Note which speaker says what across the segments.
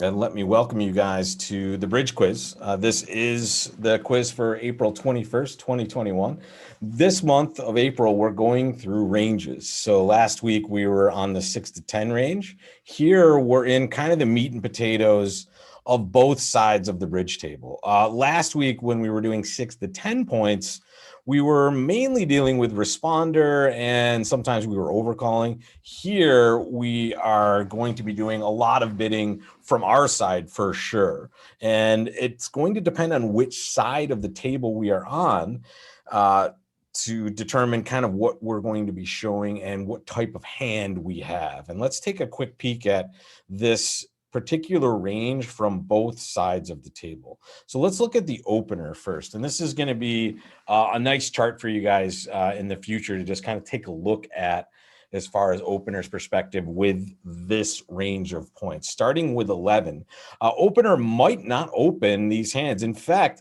Speaker 1: And let me welcome you guys to the Bridge Quiz. This is the quiz for April 21st, 2021. This month of April, we're going through ranges. So last week we were on the 6 to 10 range. Here we're in kind of the meat and potatoes of both sides of the bridge table. Last week when we were doing 6 to 10 points, we were mainly dealing with responder and sometimes we were overcalling. Here we are going to be doing a lot of bidding from our side for sure. And it's going to depend on which side of the table we are on to determine kind of what we're going to be showing and what type of hand we have. And let's take a quick peek at this particular range from both sides of the table. So let's look at the opener first. And this is going to be a nice chart for you guys in the future to just kind of take a look at as far as opener's perspective with this range of points. Starting with 11, opener might not open these hands. In fact,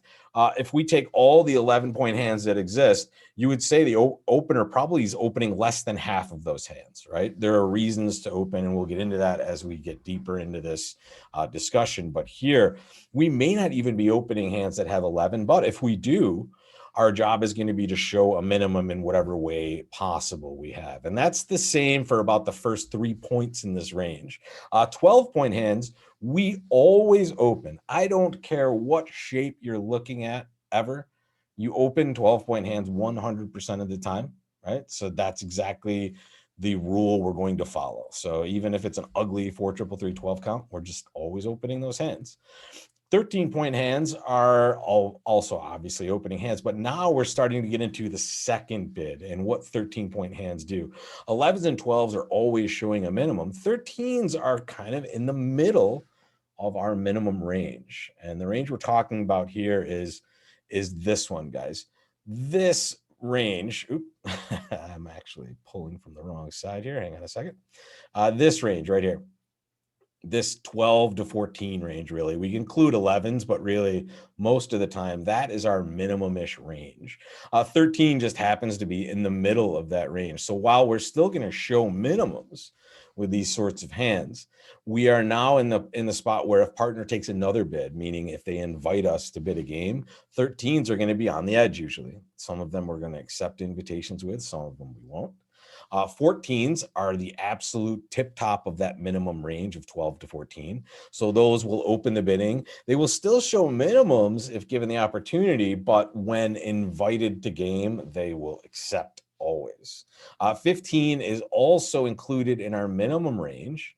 Speaker 1: if we take all the 11-point hands that exist, you would say the opener probably is opening less than half of those hands, right? There are reasons to open, and we'll get into that as we get deeper into this discussion. But here, we may not even be opening hands that have 11, but if we do, our job is going to be to show a minimum in whatever way possible we have. And that's the same for about the first 3 points in this range. 12-point hands, we always open. I don't care what shape you're looking at ever. You open 12-point hands 100% of the time, right? So that's exactly the rule we're going to follow. So even if it's an ugly 4 triple 3 12 count, we're just always opening those hands. 13-point hands are also obviously opening hands, but now we're starting to get into the second bid and what 13-point hands do. 11s and 12s are always showing a minimum. 13s are kind of in the middle of our minimum range. And the range we're talking about here is this one, guys. This range, I'm actually pulling from the wrong side here. Hang on a second. This range right here. This 12 to 14 range, really. We include 11s, but really most of the time that is our minimum-ish range. 13 just happens to be in the middle of that range. So while we're still going to show minimums with these sorts of hands, we are now in the spot where if partner takes another bid, meaning if they invite us to bid a game, 13s are going to be on the edge usually. Some of them we're going to accept invitations with, some of them we won't. 14s are the absolute tip top of that minimum range of 12 to 14. So those will open the bidding. They will still show minimums if given the opportunity, but when invited to game, they will accept always. 15 is also included in our minimum range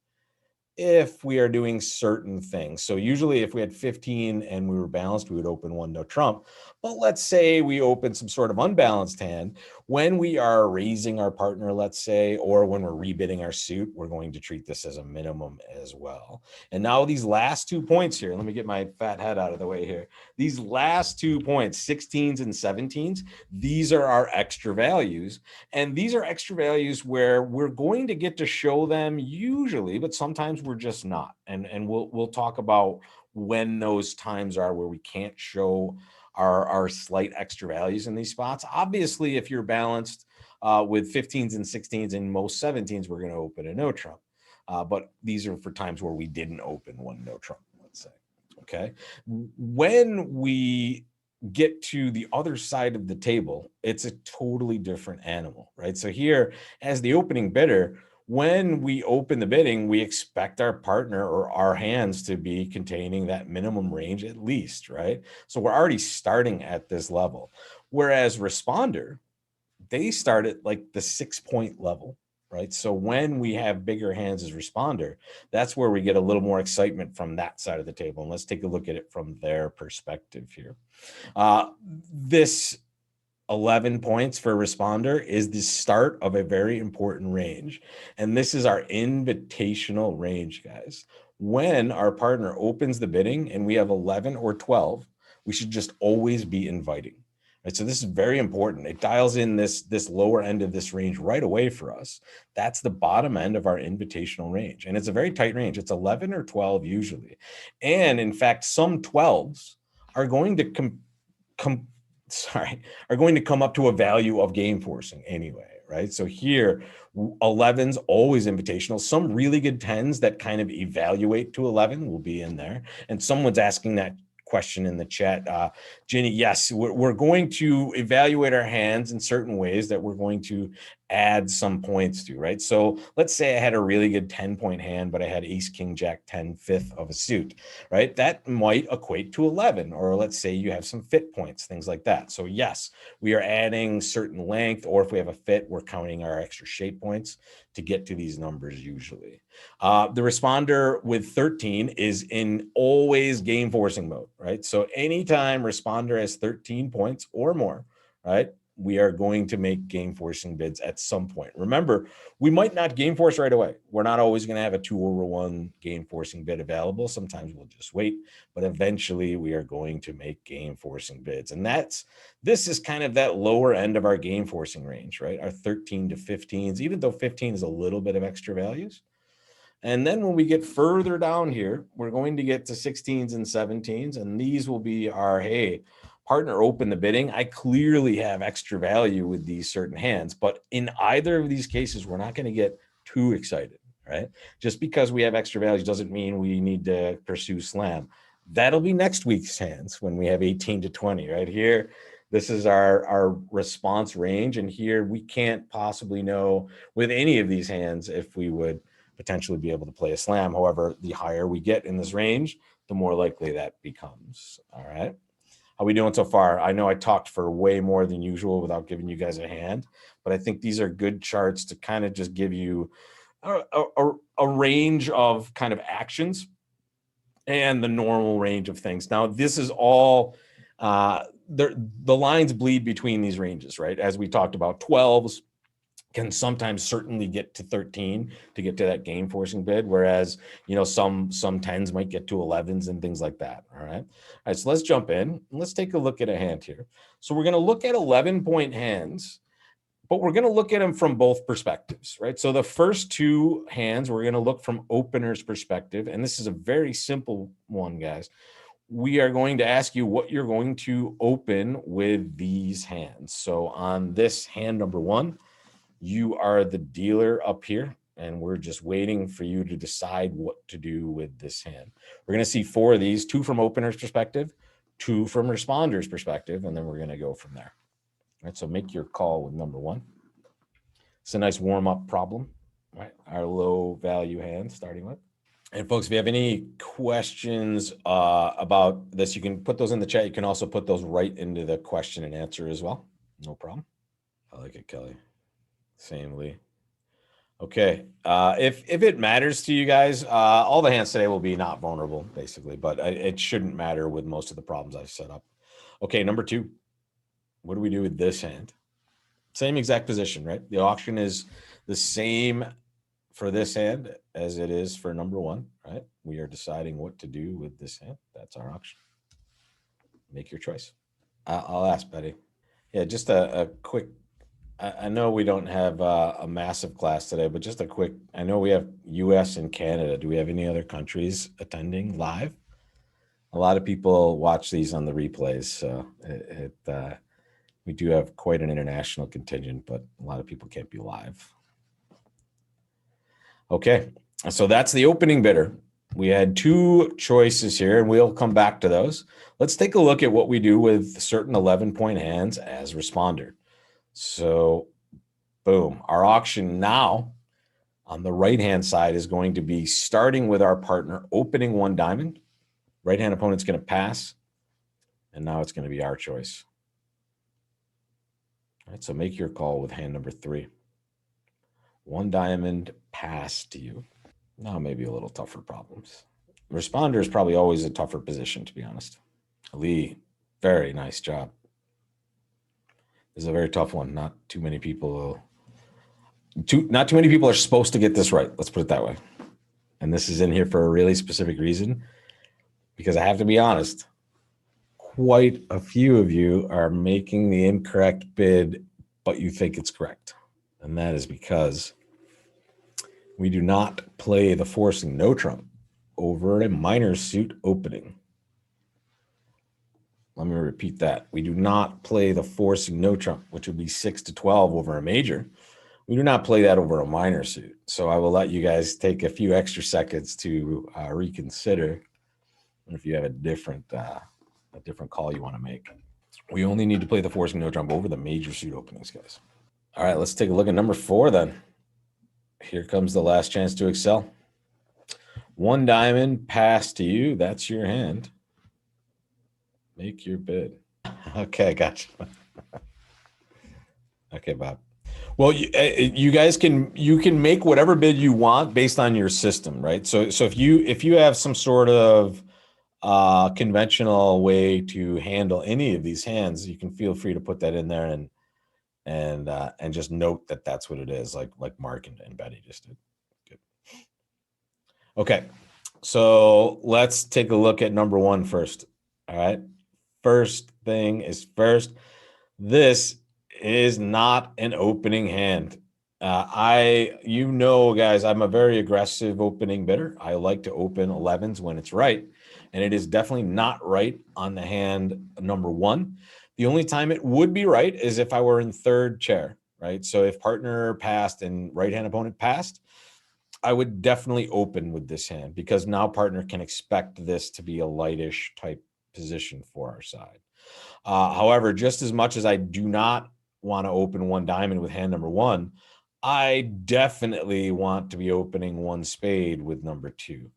Speaker 1: if we are doing certain things. So usually if we had 15 and we were balanced, we would open one no trump. But let's say we open some sort of unbalanced hand. When we are raising our partner, let's say, or when we're rebidding our suit, we're going to treat this as a minimum as well. And now these last 2 points here, let me get my fat head out of the way here. These last 2 points, 16s and 17s, these are our extra values. And these are extra values where we're going to get to show them usually, but sometimes we're just not. And we'll talk about when those times are where we can't show our slight extra values in these spots. Obviously, if you're balanced with 15s and 16s and most 17s, we're going to open a no trump. But these are for times where we didn't open one no trump, let's say. Okay. When we get to the other side of the table, it's a totally different animal, right? So here, as the opening bidder, when we open the bidding, we expect our partner or our hands to be containing that minimum range at least, right? So we're already starting at this level. Whereas responder, they start at like the 6-point level, right? So when we have bigger hands as responder, that's where we get a little more excitement from that side of the table. And let's take a look at it from their perspective here. This 11 points for responder is the start of a very important range. And this is our invitational range, guys. When our partner opens the bidding and we have 11 or 12, we should just always be inviting. Right? So this is very important. It dials in this lower end of this range right away for us. That's the bottom end of our invitational range. And it's a very tight range. It's 11 or 12 usually. And in fact, some 12s are going to come up to a value of game forcing anyway, right? So here, 11's always invitational. Some really good 10s that kind of evaluate to 11 will be in there. And someone's asking that question in the chat. Ginny, yes, we're going to evaluate our hands in certain ways that we're going to add some points to, right? So let's say I had a really good 10-point hand, but I had ace, king, jack, 10, fifth of a suit, right? That might equate to 11, or let's say you have some fit points, things like that. So yes, we are adding certain length, or if we have a fit, we're counting our extra shape points to get to these numbers usually. The responder with 13 is in always game forcing mode, right? So anytime responder has 13 points or more, right, we are going to make game forcing bids at some point. Remember, we might not game force right away. We're not always going to have a 2/1 game forcing bid available. Sometimes we'll just wait, but eventually we are going to make game forcing bids. And this is kind of that lower end of our game forcing range, right? Our 13 to 15s, even though 15 is a little bit of extra values. And then when we get further down here, we're going to get to 16s and 17s, and these will be our, hey, partner, open the bidding. I clearly have extra value with these certain hands, but in either of these cases, we're not going to get too excited, right? Just because we have extra value doesn't mean we need to pursue slam. That'll be next week's hands when we have 18 to 20, right here. This is our response range, and here we can't possibly know with any of these hands if we would potentially be able to play a slam. However, the higher we get in this range, the more likely that becomes. All right. How we doing so far? I know I talked for way more than usual without giving you guys a hand, but I think these are good charts to kind of just give you a range of kind of actions and the normal range of things. Now, this is all, the lines bleed between these ranges, right? As we talked about, 12s can sometimes certainly get to 13 to get to that game forcing bid, whereas some 10s might get to 11s and things like that. All right, so let's jump in and let's take a look at a hand here. So we're going to look at 11-point hands, but we're going to look at them from both perspectives, right? So the first two hands, we're going to look from opener's perspective, and this is a very simple one, guys. We are going to ask you what you're going to open with these hands. So on this hand number one, you are the dealer up here, and we're just waiting for you to decide what to do with this hand. We're going to see 4 of these, 2 from opener's perspective, 2 from responder's perspective, and then we're going to go from there. All right, so make your call with number 1. It's a nice warm-up problem, right? Our low value hand starting with. And folks, if you have any questions about this, you can put those in the chat. You can also put those right into the question and answer as well. No problem. I like it, Kelly. Same, Lee. Okay. If it matters to you guys, all the hands today will be not vulnerable, basically, but it shouldn't matter with most of the problems I've set up. Okay, number 2. What do we do with this hand? Same exact position, right? The auction is the same for this hand as it is for number 1, right? We are deciding what to do with this hand. That's our auction. Make your choice. I'll ask Betty. Yeah, just a quick, I know we don't have a massive class today, but just a quick, I know we have US and Canada. Do we have any other countries attending live? A lot of people watch these on the replays, so we do have quite an international contingent, but a lot of people can't be live. Okay, so that's the opening bidder. We had 2 choices here, and we'll come back to those. Let's take a look at what we do with certain 11-point hands as responder. So, boom, our auction now on the right-hand side is going to be starting with our partner opening 1 diamond. Right-hand opponent's going to pass, and now it's going to be our choice. All right, so make your call with hand number 3. 1 diamond pass to you. Now maybe a little tougher problems. Responder is probably always a tougher position, to be honest. Lee, very nice job. This is a very tough one. Not too many people are supposed to get this right. Let's put it that way. And this is in here for a really specific reason, because I have to be honest, quite a few of you are making the incorrect bid, but you think it's correct. And that is because we do not play the forcing no trump over a minor suit opening. Let me repeat that. We do not play the forcing no trump, which would be 6 to 12 over a major. We do not play that over a minor suit. So I will let you guys take a few extra seconds to reconsider if you have a different call you want to make. We only need to play the forcing no trump over the major suit openings, guys. All right, let's take a look at number 4 then. Here comes the last chance to excel. 1 diamond, pass to you. That's your hand. Make your bid. Okay, gotcha. Okay, Bob. Well, you guys can make whatever bid you want based on your system, right? So if you have some sort of conventional way to handle any of these hands, you can feel free to put that in there and just note that that's what it is, like Mark and Betty just did. Good. Okay, so let's take a look at number 1 first. All right, first thing is first. This is not an opening hand. Guys, I'm a very aggressive opening bidder. I like to open 11s when it's right, and it is definitely not right on the hand number 1. The only time it would be right is if I were in third chair, right? So if partner passed and right-hand opponent passed, I would definitely open with this hand because now partner can expect this to be a lightish type position for our side. However, just as much as I do not want to open 1 diamond with hand number 1, I definitely want to be opening 1 spade with number 2.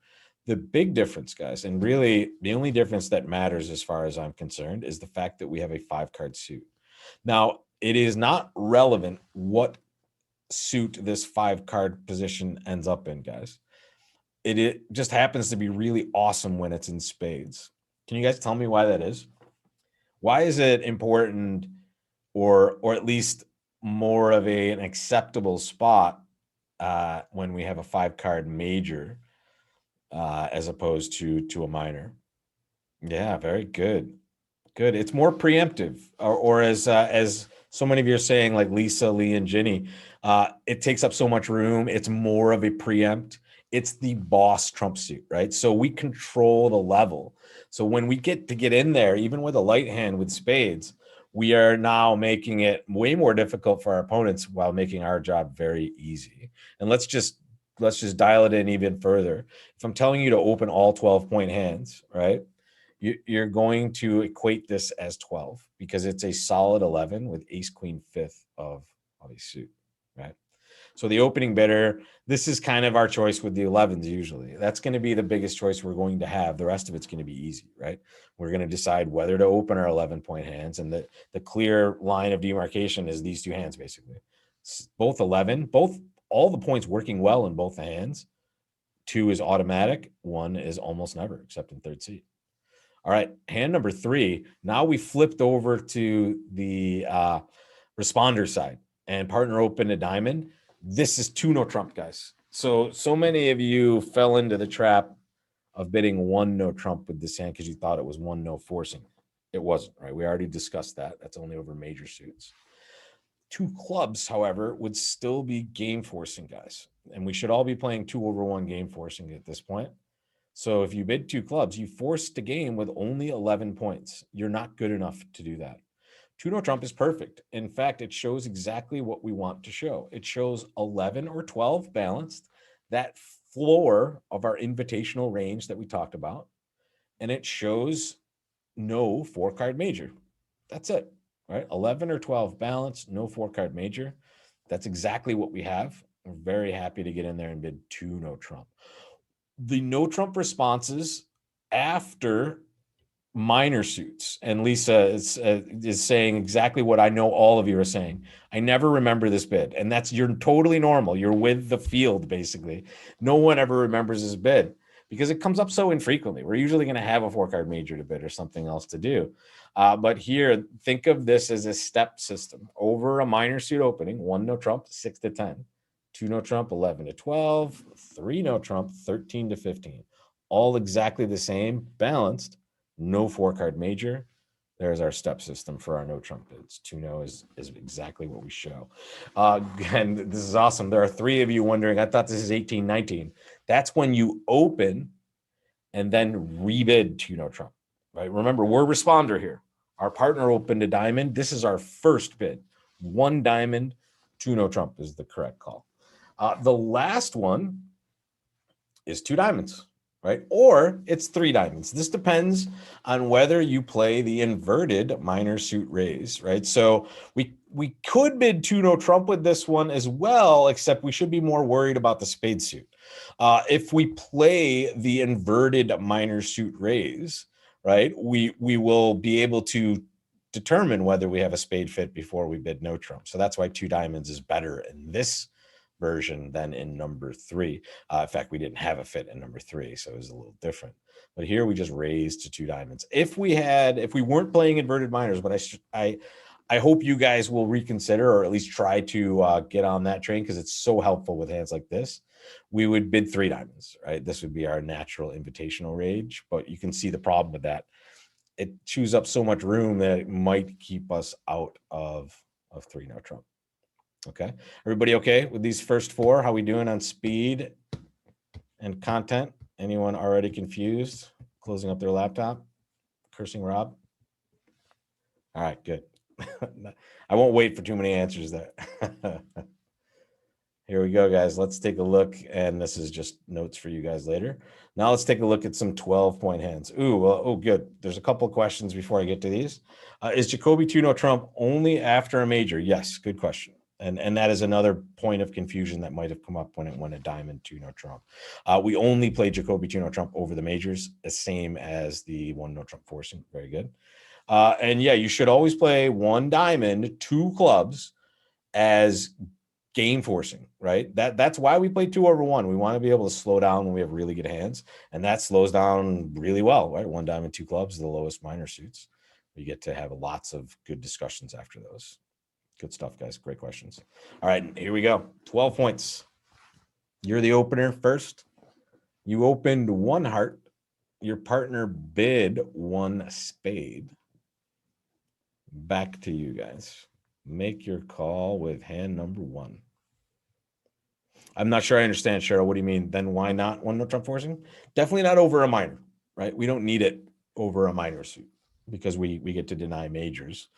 Speaker 1: The big difference, guys, and really the only difference that matters as far as I'm concerned is the fact that we have a 5-card suit. Now, it is not relevant what suit this 5-card position ends up in, guys. It just happens to be really awesome when it's in spades. Can you guys tell me why that is? Why is it important, or at least more of an acceptable spot when we have a 5-card major as opposed to a minor? Yeah, very good. Good. It's more preemptive, or as so many of you are saying, like Lisa, Lee, and Ginny, it takes up so much room. It's more of a preempt. It's the boss trump suit, right? So we control the level. So when we get in there, even with a light hand with spades, we are now making it way more difficult for our opponents while making our job very easy. And let's just dial it in even further. If I'm telling you to open all 12-point hands, right? You're going to equate this as 12 because it's a solid 11 with ace, queen, 5th of a suit, right? So the opening bidder, this is kind of our choice with the 11s usually. That's going to be the biggest choice we're going to have. The rest of it's going to be easy, right? We're going to decide whether to open our 11-point hands, and the clear line of demarcation is these 2 hands, basically. Both 11, all the points working well in both the hands. 2 is automatic. 1 is almost never, except in third seat. All right, hand number 3. Now we flipped over to the responder side, and partner opened a diamond. This is 2 no trump, guys. So many of you fell into the trap of bidding 1 no trump with this hand because you thought it was 1 no forcing. It wasn't, right? We already discussed that. That's only over major suits. 2 clubs, however, would still be game forcing, guys. And we should all be playing 2 over 1 game forcing at this point. So if you bid 2 clubs, you forced a game with only 11 points. You're not good enough to do that. 2 no trump is perfect. In fact, it shows exactly what we want to show. It shows 11 or 12 balanced, that floor of our invitational range that we talked about, and it shows no 4-card major. That's it, right? 11 or 12 balanced, no 4-card major. That's exactly what we have. We're very happy to get in there and bid 2 no trump. The no trump responses after minor suits, and Lisa is saying exactly what I know all of you are saying. I never remember this bid, and you're totally normal. You're with the field, basically. No one ever remembers this bid because it comes up so infrequently. We're usually going to have a 4-card major to bid or something else to do. But here, think of this as a step system. Over a minor suit opening, 1 no trump, 6 to 10. 2 no trump, 11 to 12. 3 no trump, 13 to 15. All exactly the same, balanced. No 4-card major. There's our step system for our no trump bids. 2 no is exactly what we show. And this is awesome. There are 3 of you wondering, I thought this is 18, 19. That's when you open and then rebid 2 no trump, right? Remember, we're responder here. Our partner opened a diamond. This is our first bid. 1 diamond, two no trump is the correct call. The last one is two diamonds, right? Or it's three diamonds. This depends on whether you play the inverted minor suit raise, right? So we could bid two no trump with this one as well, except we should be more worried about the spade suit. If we play the inverted minor suit raise, right, we will be able to determine whether we have a spade fit before we bid no trump. So that's why two diamonds is better in this version than in number three. In fact, we didn't have a fit in number three, so it was a little different. But here we just raised to two diamonds. If we weren't playing inverted minors, but I hope you guys will reconsider or at least try to get on that train because it's so helpful with hands like this. We would bid three diamonds, right? This would be our natural invitational range, but you can see the problem with that. It chews up so much room that it might keep us out of three no trump. Okay, everybody okay with these first four? How we doing on speed and content? Anyone already confused? Closing up their laptop? Cursing Rob? All right, good. I won't wait for too many answers there. Here we go, guys. Let's take a look, and this is just notes for you guys later. Now let's take a look at some 12-point hands. Oh, good. There's a couple of questions before I get to these. Is Jacoby 2 no trump only after a major? Yes, good question. And that is another point of confusion that might have come up when it went a diamond 2 no trump. We only play Jacoby 2 no trump over the majors, the same as the 1 no trump forcing. Very good. And yeah, you should always play 1 diamond, 2 clubs as game forcing, right? That's why we play 2 over 1. We want to be able to slow down when we have really good hands, and that slows down really well, right? 1 diamond, 2 clubs, the lowest minor suits. We get to have lots of good discussions after those. Good stuff, guys. Great questions. All right, here we go. 12 points. You're the opener first. You opened 1 heart. Your partner bid 1 spade. Back to you guys. Make your call with hand number 1. I'm not sure I understand, Cheryl. What do you mean? Then why not 1 no trump forcing? Definitely not over a minor, right? We don't need it over a minor suit because we get to deny majors.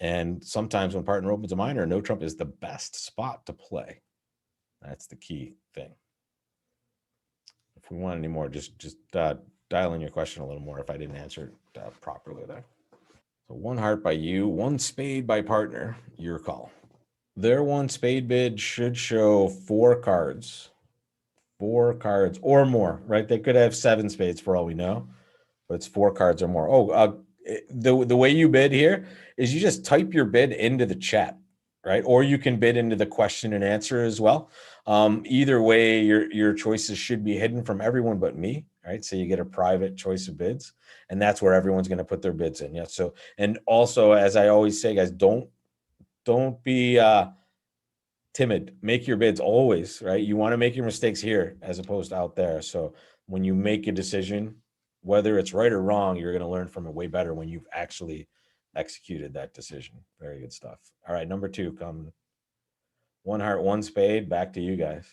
Speaker 1: And sometimes when partner opens a minor, no trump is the best spot to play. That's the key thing. If we want any more, just dial in your question a little more if I didn't answer it properly there. So 1 heart by you, 1 spade by partner, your call. Their 1 spade bid should show 4 cards. 4 cards or more, right? They could have 7 spades for all we know, but it's 4 cards or more. The way you bid here is you just type your bid into the chat, right? Or you can bid into the question and answer as well. Either way, your choices should be hidden from everyone but me, right? So you get a private choice of bids, and that's where everyone's going to put their bids in. Yeah. So, and also, as I always say, guys, don't be timid. Make your bids always, right? You want to make your mistakes here as opposed to out there. So when you make a decision, whether it's right or wrong, you're going to learn from it way better when you've actually executed that decision. Very good stuff. All right, number 2, come 1 heart, 1 spade. Back to you guys.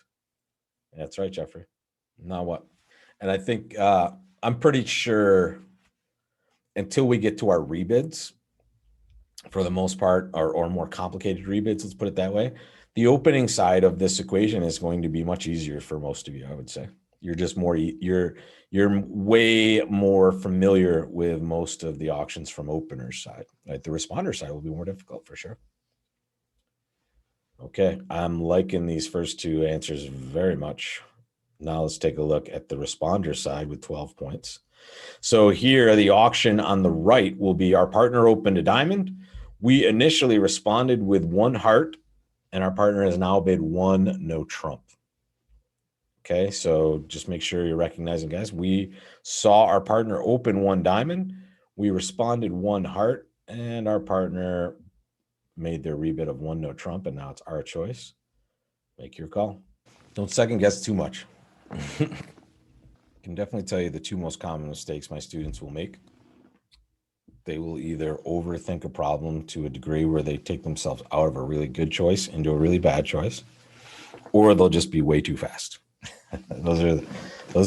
Speaker 1: That's right, Jeffrey. Now what? And I think I'm pretty sure until we get to our rebids, for the most part, or more complicated rebids, let's put it that way, the opening side of this equation is going to be much easier for most of you, I would say. You're just more, you're way more familiar with most of the auctions from opener's side, right? The responder side will be more difficult for sure. Okay, I'm liking these first 2 answers very much. Now let's take a look at the responder side with 12 points. So here, the auction on the right will be our partner opened a diamond. We initially responded with 1 heart, and our partner has now bid 1 no trump. Okay, so just make sure you're recognizing, guys. We saw our partner open 1 diamond. We responded 1 heart, and our partner made their rebid of 1 no trump, and now it's our choice. Make your call. Don't second guess too much. I can definitely tell you the 2 most common mistakes my students will make. They will either overthink a problem to a degree where they take themselves out of a really good choice into a really bad choice, or they'll just be way too fast. Those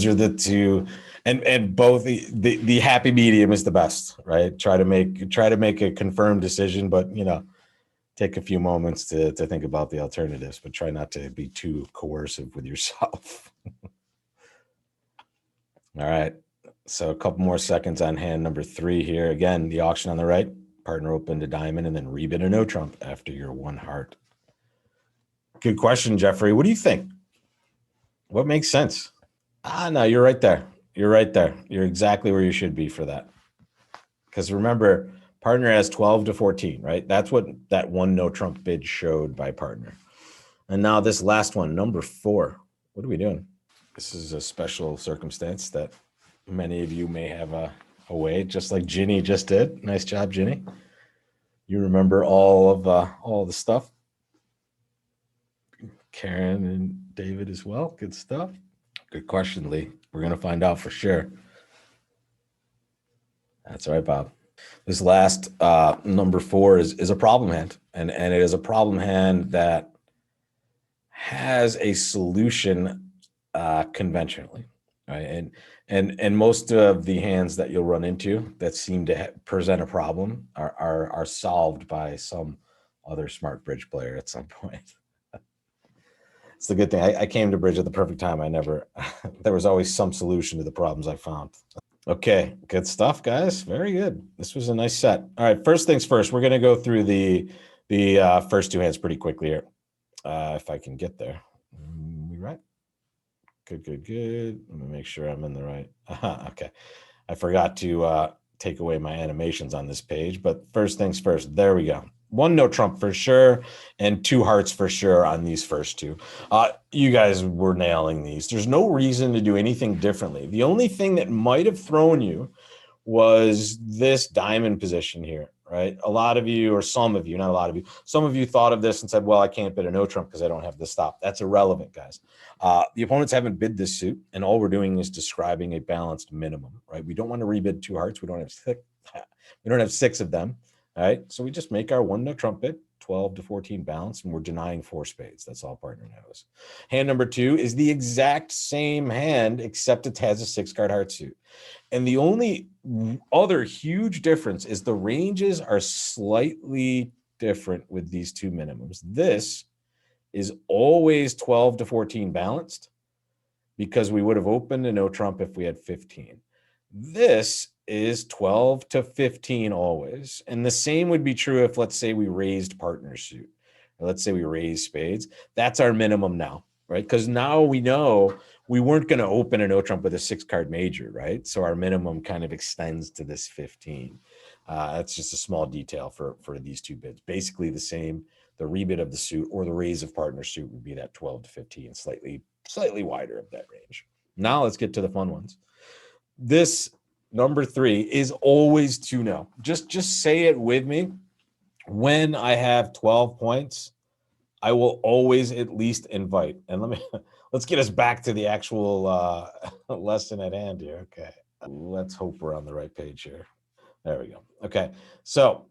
Speaker 1: are the 2, and both the happy medium is the best, right? Try to make a confirmed decision, but take a few moments to think about the alternatives, but try not to be too coercive with yourself. All right. So a couple more seconds on hand number 3 here. Again, the auction on the right, partner opened a diamond and then rebid a no trump after your 1 heart. Good question, Jeffrey. What do you think? What makes sense? No, you're right there. You're right there. You're exactly where you should be for that. Because remember, partner has 12 to 14, right? That's what that 1 no trump bid showed by partner. And now this last one, number 4. What are we doing? This is a special circumstance that many of you may have a way, just like Ginny just did. Nice job, Ginny. You remember all the stuff. Karen and David as well. Good stuff. Good question, Lee. We're going to find out for sure. That's all right, Bob. This last number 4 is a problem hand, and it is a problem hand that has a solution conventionally, right? And most of the hands that you'll run into that seem to present a problem are solved by some other smart bridge player at some point. It's the good thing. I came to bridge at the perfect time. There was always some solution to the problems I found. Okay, good stuff, guys. Very good. This was a nice set. All right, first things first, we're going to go through the first 2 hands pretty quickly here. If I can get there. We right? Good. Let me make sure I'm in the right. Okay. I forgot to take away my animations on this page, but first things first. There we go. 1 no trump for sure, and 2 hearts for sure on these first 2. You guys were nailing these. There's no reason to do anything differently. The only thing that might have thrown you was this diamond position here, right? A lot of you, or some of you, not a lot of you, some of you thought of this and said, well, I can't bid a no trump because I don't have the stop. That's irrelevant, guys. The opponents haven't bid this suit, and all we're doing is describing a balanced minimum, right? We don't want to rebid 2 hearts. We don't have 6 of them. All right, so we just make our 1 no trump bid, 12 to 14 balance, and we're denying 4 spades. That's all partner knows. Hand number 2 is the exact same hand, except it has a 6-card heart suit. And the only other huge difference is the ranges are slightly different with these 2 minimums. This is always 12 to 14 balanced because we would have opened a no trump if we had 15. This is 12 to 15 always. And the same would be true if, let's say, we raised partner suit, or let's say we raised spades. That's our minimum now, right? Because now we know we weren't going to open a no trump with a 6-card major, right? So our minimum kind of extends to this 15. That's just a small detail for these 2 bids. Basically the same. The rebid of the suit or the raise of partner suit would be that 12 to 15, slightly wider of that range. Now let's get to the fun ones. This number 3 is always 2-0. Just say it with me. When I have 12 points, I will always at least invite. And let's get us back to the actual lesson at hand here. Okay. Let's hope we're on the right page here. There we go. Okay. So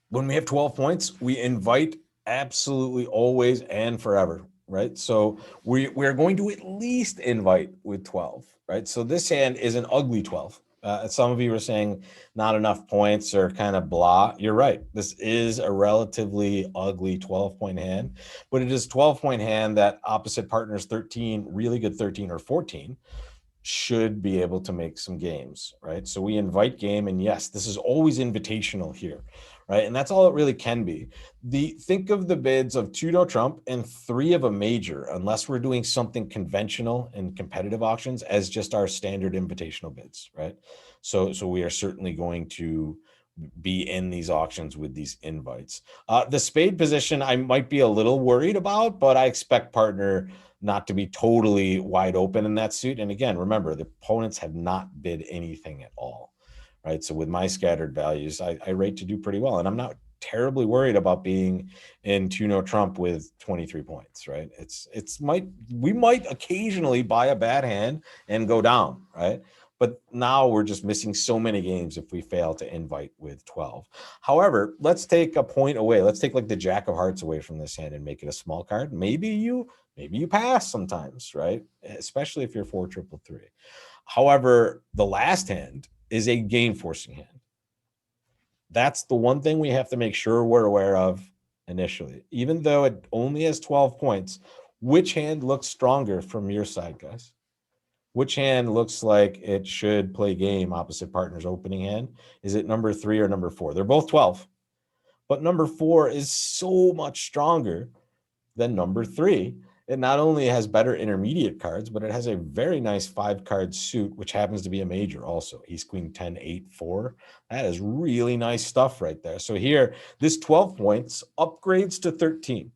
Speaker 1: when we have 12 points, we invite absolutely always and forever, right? So we're going to at least invite with 12, right? So this hand is an ugly 12. Some of you are saying not enough points or kind of blah. You're right. This is a relatively ugly 12-point hand, but it is a 12-point hand that opposite partners 13, really good 13 or 14, should be able to make some games, right? So we invite game, and yes, this is always invitational here, right? And that's all it really can be. Think of the bids of 2 no trump and 3 of a major, unless we're doing something conventional in competitive auctions, as just our standard invitational bids, right? So we are certainly going to be in these auctions with these invites. The spade position, I might be a little worried about, but I expect partner not to be totally wide open in that suit. And again, remember, the opponents have not bid anything at all, right? So with my scattered values, I rate to do pretty well. And I'm not terribly worried about being in 2 no trump with 23 points, right? We might occasionally buy a bad hand and go down, right? But now we're just missing so many games if we fail to invite with 12. However, let's take a point away. Let's take like the Jack of Hearts away from this hand and make it a small card. Maybe you pass sometimes, right? Especially if you're 4-3-3. However, the last hand is a game forcing hand. That's the one thing we have to make sure we're aware of initially, even though it only has 12 points. Which hand looks stronger from your side, guys? Which hand looks like it should play game opposite partner's opening hand? Is it number 3 or number 4? They're both 12, but number 4 is so much stronger than number 3. It not only has better intermediate cards, but it has a very nice 5-card suit, which happens to be a major also. Ace, queen, 10, 8, 4. That is really nice stuff right there. So here, this 12 points upgrades to 13.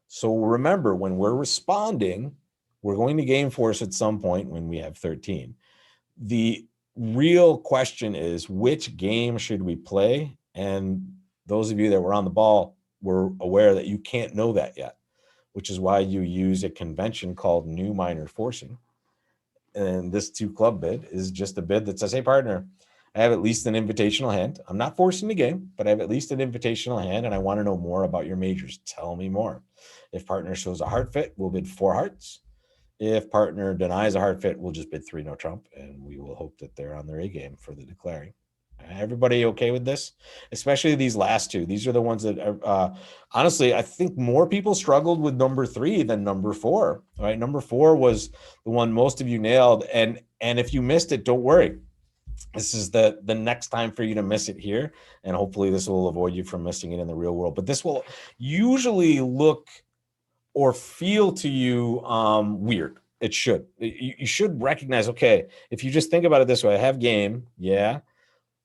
Speaker 1: So remember, when we're responding, we're going to game force at some point when we have 13. The real question is, which game should we play? And those of you that were on the ball were aware that you can't know that yet, which is why you use a convention called new minor forcing. And this 2-club bid is just a bid that says, hey, partner, I have at least an invitational hand. I'm not forcing the game, but I have at least an invitational hand, and I want to know more about your majors. Tell me more. If partner shows a heart fit, we'll bid 4 hearts. If partner denies a heart fit, we'll just bid 3 no trump, and we will hope that they're on their A game for the declaring. Everybody okay with this? Especially these last two. These are the ones that are, honestly, I think more people struggled with number 3 than number 4. All right, number 4 was the one most of you nailed, and if you missed it, don't worry. This is the next time for you to miss it here, and hopefully this will avoid you from missing it in the real world. But this will usually look or feel to you weird. It should. You should recognize, okay, if you just think about it this way, I have game, yeah,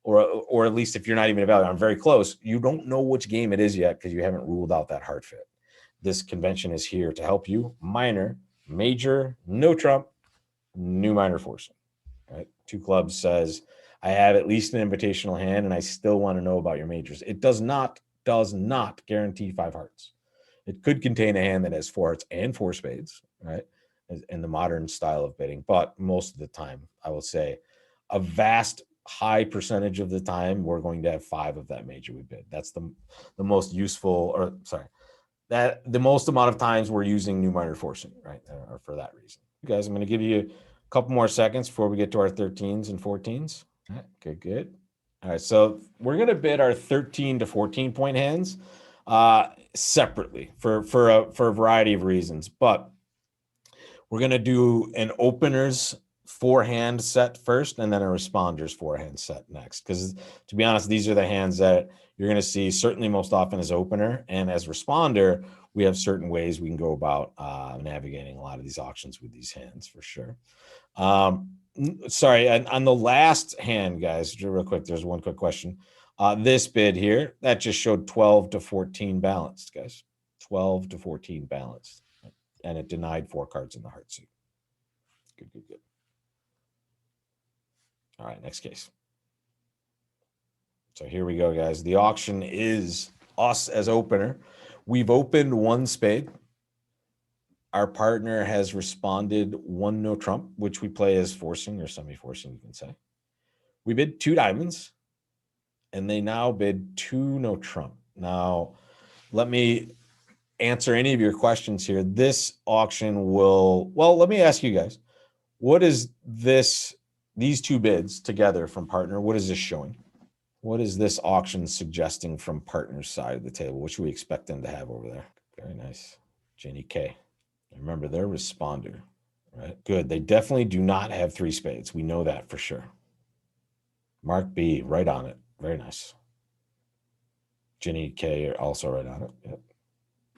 Speaker 1: or at least if you're not even evaluating, I'm very close. You don't know which game it is yet because you haven't ruled out that hard fit. This convention is here to help you. Minor, major, no trump, new minor forcing. Right? 2-clubs says, I have at least an invitational hand and I still want to know about your majors. It does not guarantee 5 hearts. It could contain a hand that has 4 hearts and 4 spades, right? In the modern style of bidding. But most of the time, I will say a vast high percentage of the time, we're going to have 5 of that major we bid. That's the most useful, or sorry, that the most amount of times we're using new minor forcing, right? Or for that reason. You guys, I'm going to give you a couple more seconds before we get to our 13s and 14s. All right, good. All right, so we're going to bid our 13 to 14 point hands separately for a variety of reasons, but we're going to do an opener's 4-hand set first and then a responder's 4-hand set next, because to be honest, these are the hands that you're going to see certainly most often as opener, and as responder we have certain ways we can go about navigating a lot of these auctions with these hands for sure. Sorry, on the last hand, guys, real quick, there's one quick question. This bid here, that just showed 12 to 14 balanced, guys. 12 to 14 balanced. And it denied 4 cards in the heart suit. Good. All right, next case. So here we go, guys. The auction is us as opener. We've opened 1 spade. Our partner has responded 1 no trump, which we play as forcing or semi-forcing, you can say. We bid 2 diamonds, and they now bid 2 no trump. Now, let me answer any of your questions here. This auction will, well, let me ask you guys, what is these 2 bids together from partner, what is this showing? What is this auction suggesting from partner's side of the table? What should we expect them to have over there? Very nice. Jenny K. Remember, they're responder, right? Good. They definitely do not have 3 spades. We know that for sure. Mark B, right on it. Very nice. Jenny K also right on it. Yep.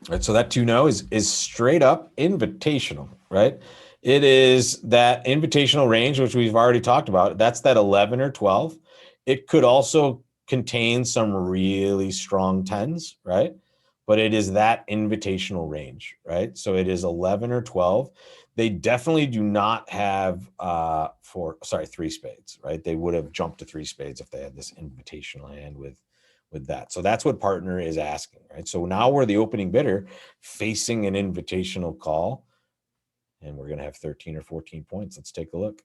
Speaker 1: All right, so that 2-no is straight up invitational, right? It is that invitational range, which we've already talked about. That's that 11 or 12. It could also contain some really strong 10s, right? But it is that invitational range, right? So it is 11 or 12. They definitely do not have 3 spades, right? They would have jumped to 3 spades if they had this invitational hand with that. So that's what partner is asking, right? So now we're the opening bidder facing an invitational call, and we're going to have 13 or 14 points. Let's take a look.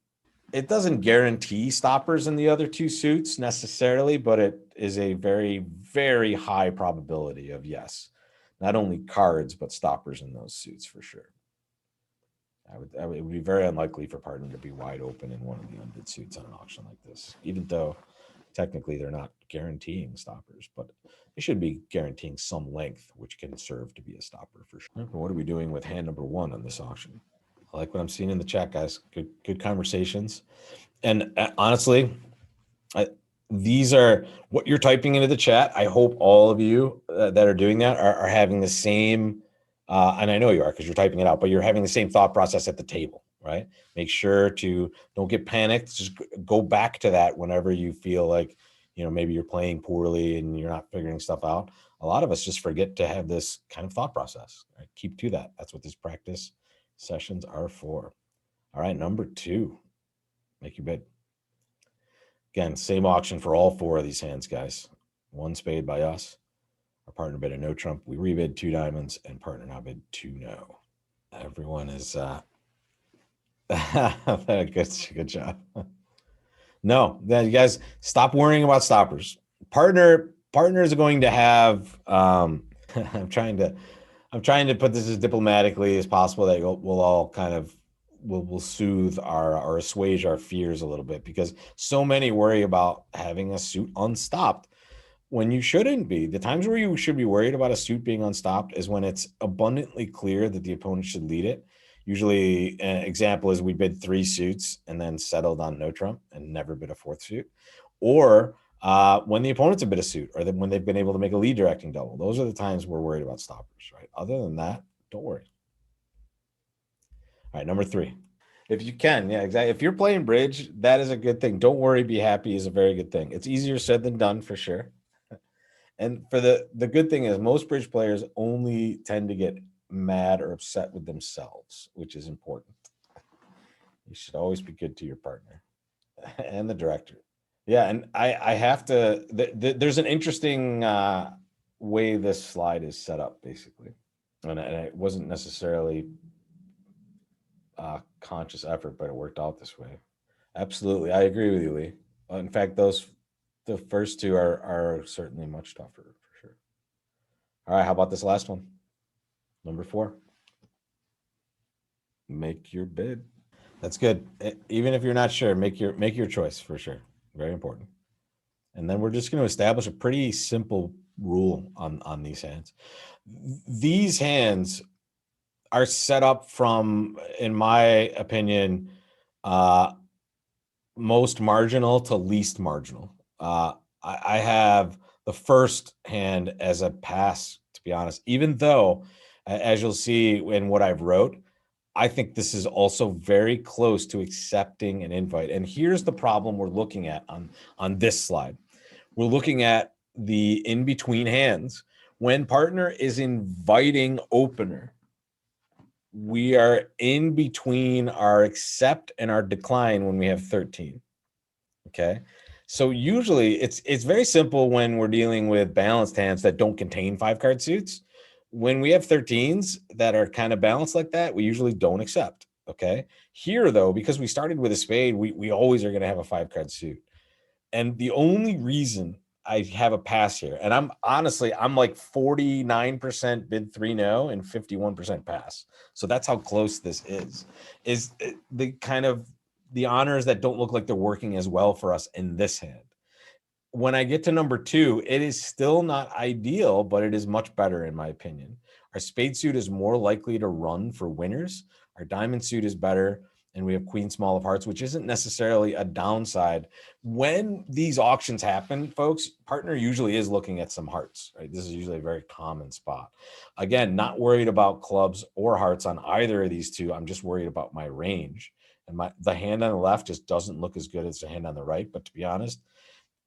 Speaker 1: It doesn't guarantee stoppers in the other 2 suits necessarily, but it is a very, very high probability of yes. Not only cards, but stoppers in those suits for sure. It would be very unlikely for partner to be wide open in one of the unbid suits on an auction like this, even though Technically, they're not guaranteeing stoppers, but they should be guaranteeing some length, which can serve to be a stopper for sure. What are we doing with hand number 1 on this auction? I like what I'm seeing in the chat, guys. Good conversations. And honestly, these are what you're typing into the chat. I hope all of you that are doing that are having the same, and I know you are because you're typing it out, but you're having the same thought process at the table, right? Make sure to don't get panicked. Just go back to that whenever you feel like, maybe you're playing poorly and you're not figuring stuff out. A lot of us just forget to have this kind of thought process. Right? Keep to that. That's what these practice sessions are for. All right, number 2, make your bid. Again, same auction for all 4 of these hands, guys. 1 spade by us. Our partner bid a no trump. We rebid 2 diamonds, and partner now bid 2 no. Everyone is good job. No, then you guys stop worrying about stoppers. Partner is going to have. I'm trying to put this as diplomatically as possible that we'll all kind of will soothe or assuage our fears a little bit, because so many worry about having a suit unstopped when you shouldn't be. The times where you should be worried about a suit being unstopped is when it's abundantly clear that the opponent should lead it. Usually an example is we bid 3 suits and then settled on no trump and never bid a 4th suit, or when the opponent's a bit of suit, or when they've been able to make a lead directing double. Those are the times we're worried about stoppers, right? Other than that, don't worry. All right, number 3. If you can, yeah, exactly. If you're playing bridge, that is a good thing. Don't worry, be happy is a very good thing. It's easier said than done for sure. And for the good thing is most bridge players only tend to get mad or upset with themselves, which is important. You should always be good to your partner and the director. Yeah, and I have to, there's an interesting way this slide is set up, basically. And it wasn't necessarily conscious effort, but it worked out this way. Absolutely. I agree with you, Lee. In fact, the first 2 are certainly much tougher for sure. All right, how about this last one? Number 4. Make your bid. That's good. Even if you're not sure, make your choice for sure. Very important. And then we're just going to establish a pretty simple rule on these hands. These hands are set up from, in my opinion, most marginal to least marginal. I have the first hand as a pass, to be honest, even though, as you'll see in what I've wrote, I think this is also very close to accepting an invite. And here's the problem we're looking at on this slide. We're looking at the in-between hands. When partner is inviting opener, we are in between our accept and our decline when we have 13. Okay. So usually it's very simple when we're dealing with balanced hands that don't contain 5-card suits. When we have 13s that are kind of balanced like that, we usually don't accept. Okay. Here though, because we started with a spade, we always are going to have a 5-card suit. And the only reason I have a pass here, and I'm like 49% bid 3 no and 51% pass. So that's how close this is the kind of the honors that don't look like they're working as well for us in this hand. When I get to number 2, it is still not ideal, but it is much better in my opinion. Our spade suit is more likely to run for winners. Our diamond suit is better. And we have queen small of hearts, which isn't necessarily a downside. When these auctions happen, folks, partner usually is looking at some hearts, right? This is usually a very common spot. Again, not worried about clubs or hearts on either of these 2. I'm just worried about my range. And the hand on the left just doesn't look as good as the hand on the right. But to be honest,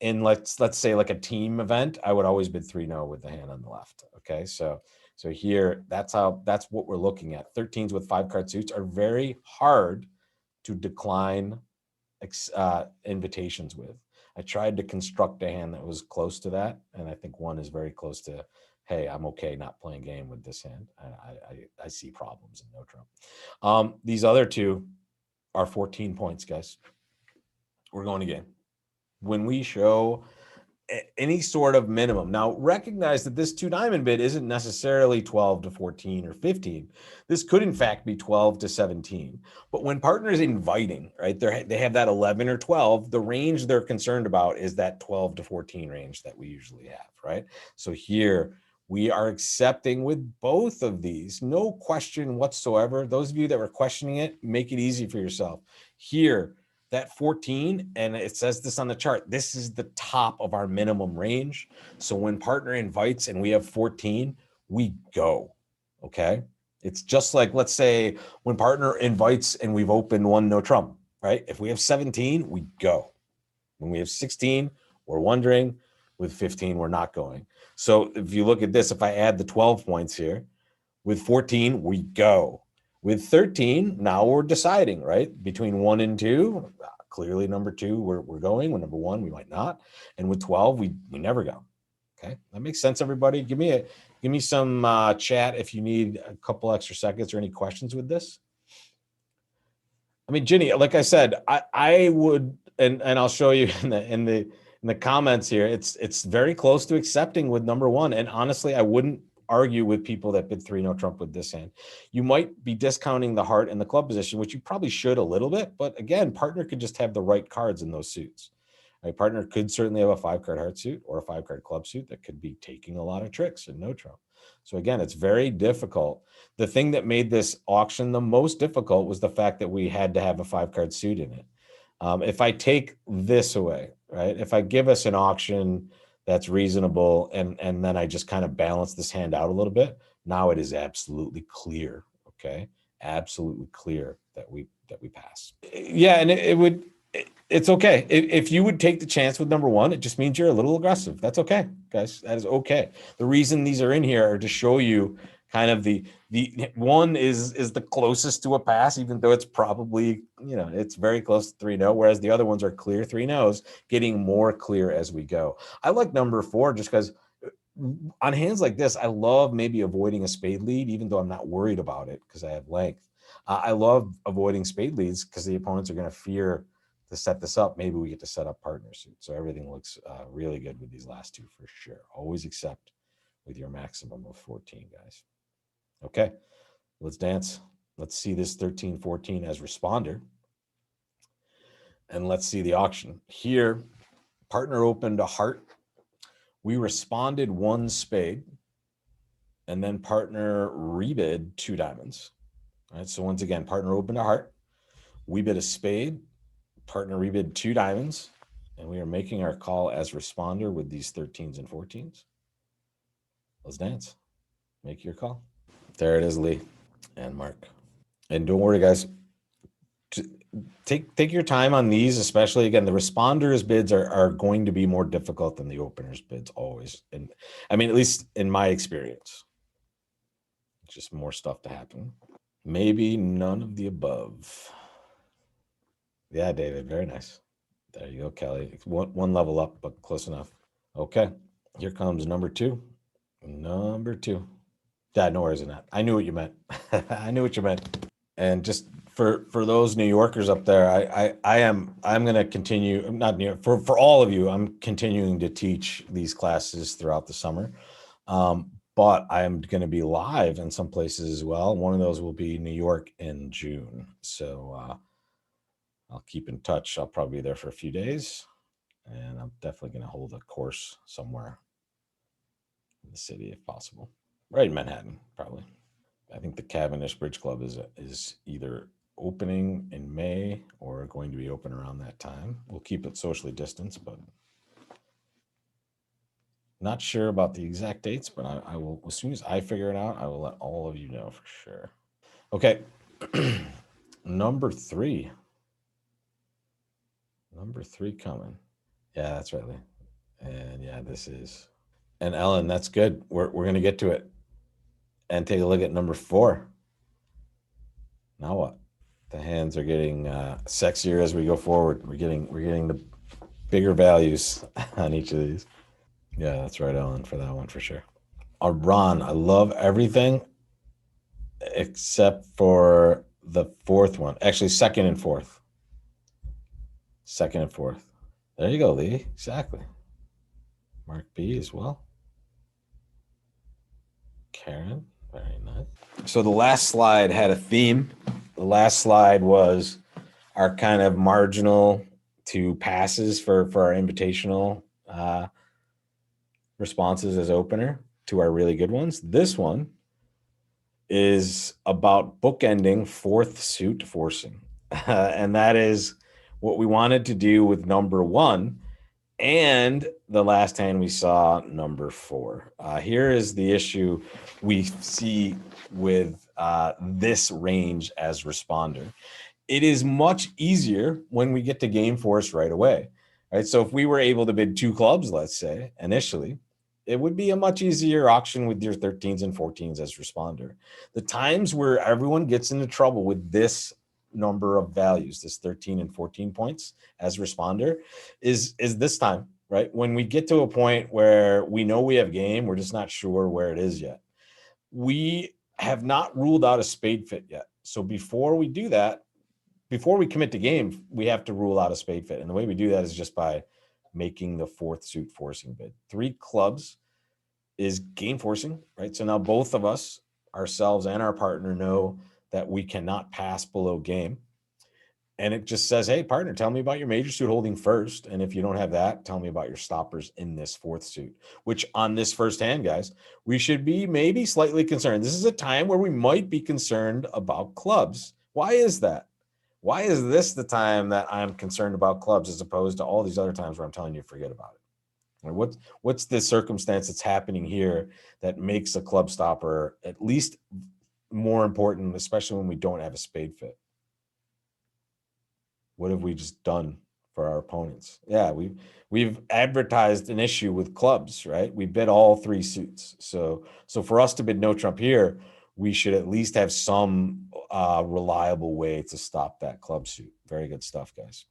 Speaker 1: in let's say like a team event, I would always bid 3 no with the hand on the left. Okay, so here that's what we're looking at. 13s with 5-card suits are very hard to decline invitations with. I tried to construct a hand that was close to that, and I think 1 is very close to, hey, I'm okay not playing game with this hand. I see problems in no trump. These other 2 are 14 points, guys. We're going to game. When we show any sort of minimum. Now, recognize that this two diamond bid isn't necessarily 12 to 14 or 15. This could, in fact, be 12 to 17. But when partners inviting, right, they have that 11 or 12, the range they're concerned about is that 12 to 14 range that we usually have, right? So here we are accepting with both of these, no question whatsoever. Those of you that were questioning it, make it easy for yourself. Here, that 14, and it says this on the chart, this is the top of our minimum range. So when partner invites and we have 14, we go, okay? It's just like, let's say when partner invites and we've opened one no trump, right? If we have 17, we go. When we have 16, we're wondering. With 15, we're not going. So if you look at this, if I add the 12 points here, with 14, we go. With 13, now we're deciding, right? Between 1 and 2, clearly number 2, we're going. With number 1, we might not. And with 12, we never go. Okay, that makes sense, everybody. Give me some chat if you need a couple extra seconds or any questions with this. I mean, Ginny, like I said, I would, and I'll show you in the comments here. It's very close to accepting with number 1. And honestly, I wouldn't argue with people that bid 3 no trump with this hand. You might be discounting the heart and the club position, which you probably should a little bit. But again, partner could just have the right cards in those suits. My partner could certainly have a 5-card heart suit or a 5-card club suit that could be taking a lot of tricks and no trump. So again, it's very difficult. The thing that made this auction the most difficult was the fact that we had to have a 5-card suit in it. If I take this away, right? If I give us an auction that's reasonable and then I just kind of balance this hand out a little bit, now it is absolutely clear, okay? Absolutely clear that we pass. Yeah, and it's okay. If you would take the chance with number 1, it just means you're a little aggressive. That's okay, guys. That is okay. The reason these are in here are to show you kind of the 1 is the closest to a pass, even though it's probably, it's very close to 3-0, whereas the other ones are clear 3-0s, getting more clear as we go. I like number 4 just because on hands like this, I love maybe avoiding a spade lead, even though I'm not worried about it because I have length. I love avoiding spade leads because the opponents are going to fear to set this up. Maybe we get to set up partner suit. So everything looks really good with these last 2 for sure. Always accept with your maximum of 14, guys. Okay, let's dance. Let's see this 13-14 as responder. And let's see the auction. Here, partner opened a heart. We responded 1 spade. And then partner rebid 2 diamonds. All right, so once again, partner opened a heart. We bid a spade. Partner rebid 2 diamonds. And we are making our call as responder with these 13s and 14s. Let's dance. Make your call. There it is, Lee and Mark. And don't worry, guys. Take your time on these, especially, again, the responders bids are going to be more difficult than the openers bids always. And I mean, at least in my experience, just more stuff to happen. Maybe none of the above. Yeah, David, very nice. There you go, Kelly. One level up, but close enough. Okay, here comes number 2. Number 2. Yeah, no worries in that. I knew what you meant. I knew what you meant. And just for those New Yorkers up there, I'm going to continue, not New York, for all of you, I'm continuing to teach these classes throughout the summer. But I'm going to be live in some places as well. One of those will be New York in June. So I'll keep in touch. I'll probably be there for a few days. And I'm definitely going to hold a course somewhere in the city if possible. Right in Manhattan, probably. I think the Cavendish Bridge Club is either opening in May or going to be open around that time. We'll keep it socially distanced, but not sure about the exact dates, but I will, as soon as I figure it out, I will let all of you know for sure. Okay. Number 3. Number 3 coming. Yeah, that's right, Lee. And yeah, this is. And Ellen, that's good. We're going to get to it. And take a look at number 4. Now what? The hands are getting sexier as we go forward. We're getting the bigger values on each of these. Yeah, that's right, Ellen, for that one for sure. Ron, I love everything except for the 4th one. Actually, 2nd and 4th. 2nd and 4th. There you go, Lee. Exactly. Mark B as well. Karen, very nice. So the last slide had a theme. The last slide was our kind of marginal to passes for our invitational responses as opener to our really good ones. This one is about bookending fourth suit forcing. And that is what we wanted to do with number 1. And the last hand we saw, number 4. Here is the issue we see with this range as responder. It is much easier when we get to game force right away, right? So if we were able to bid 2 clubs, let's say, initially, it would be a much easier auction with your 13s and 14s as responder. The times where everyone gets into trouble with this number of values, this 13 and 14 points as responder, is this time, right? When we get to a point where we know we have game, we're just not sure where it is yet. We have not ruled out a spade fit yet. So before we do that, before we commit to game, we have to rule out a spade fit. And the way we do that is just by making the fourth suit forcing bid. 3 clubs is game forcing, right? So now both of us, ourselves and our partner, know that we cannot pass below game. And it just says, hey, partner, tell me about your major suit holding first. And if you don't have that, tell me about your stoppers in this fourth suit, which on this first hand, guys, we should be maybe slightly concerned. This is a time where we might be concerned about clubs. Why is that? Why is this the time that I'm concerned about clubs as opposed to all these other times where I'm telling you forget about it? What's the circumstance that's happening here that makes a club stopper at least more important, especially when we don't have a spade fit? What have we just done for our opponents? Yeah, we've advertised an issue with clubs, right? We bid all 3 suits. So for us to bid no trump here, we should at least have some reliable way to stop that club suit. Very good stuff, guys.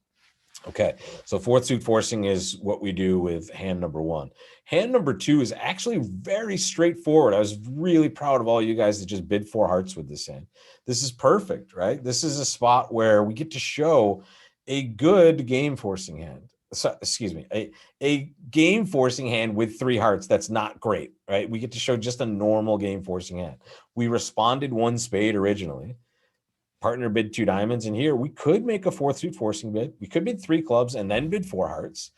Speaker 1: Okay, so fourth suit forcing is what we do with hand number 1. Hand number 2 is actually very straightforward. I was really proud of all you guys that just bid 4 hearts with this hand. This is perfect, right? This is a spot where we get to show a good game forcing hand. So, excuse me, a game forcing hand with 3 hearts. That's not great, right? We get to show just a normal game forcing hand. We responded 1 spade originally. Partner bid 2 diamonds, and here we could make a fourth suit forcing bid. We could bid 3 clubs and then bid 4 hearts,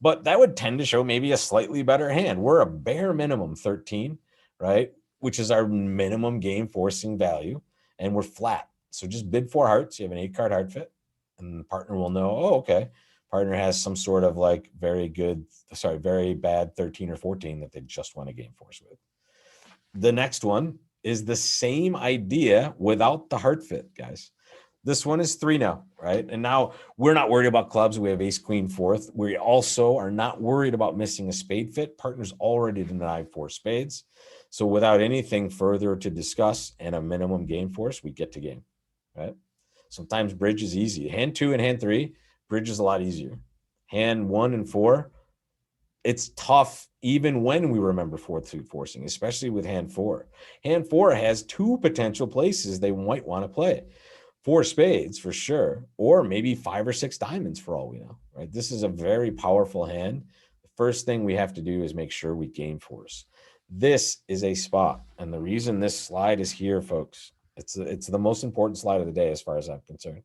Speaker 1: but that would tend to show maybe a slightly better hand. We're a bare minimum 13, right? Which is our minimum game forcing value, and we're flat. So just bid 4 hearts. You have an 8-card heart fit, and the partner will know, oh, okay, partner has some sort of like very bad 13 or 14 that they just want to game force with. The next one is the same idea without the heart fit, guys. This one is 3 now, right? And now we're not worried about clubs. We have ace, queen, fourth. We also are not worried about missing a spade fit. Partner's already denied 4 spades. So without anything further to discuss and a minimum game force, we get to game, right? Sometimes bridge is easy. Hand 2 and hand 3, bridge is a lot easier. Hand 1 and 4, it's tough even when we remember fourth suit forcing, especially with hand 4. Hand 4 has 2 potential places they might want to play. 4 spades for sure, or maybe 5 or 6 diamonds for all we know, right? This is a very powerful hand. The first thing we have to do is make sure we game force. This is a spot, and the reason this slide is here, folks, it's the most important slide of the day as far as I'm concerned.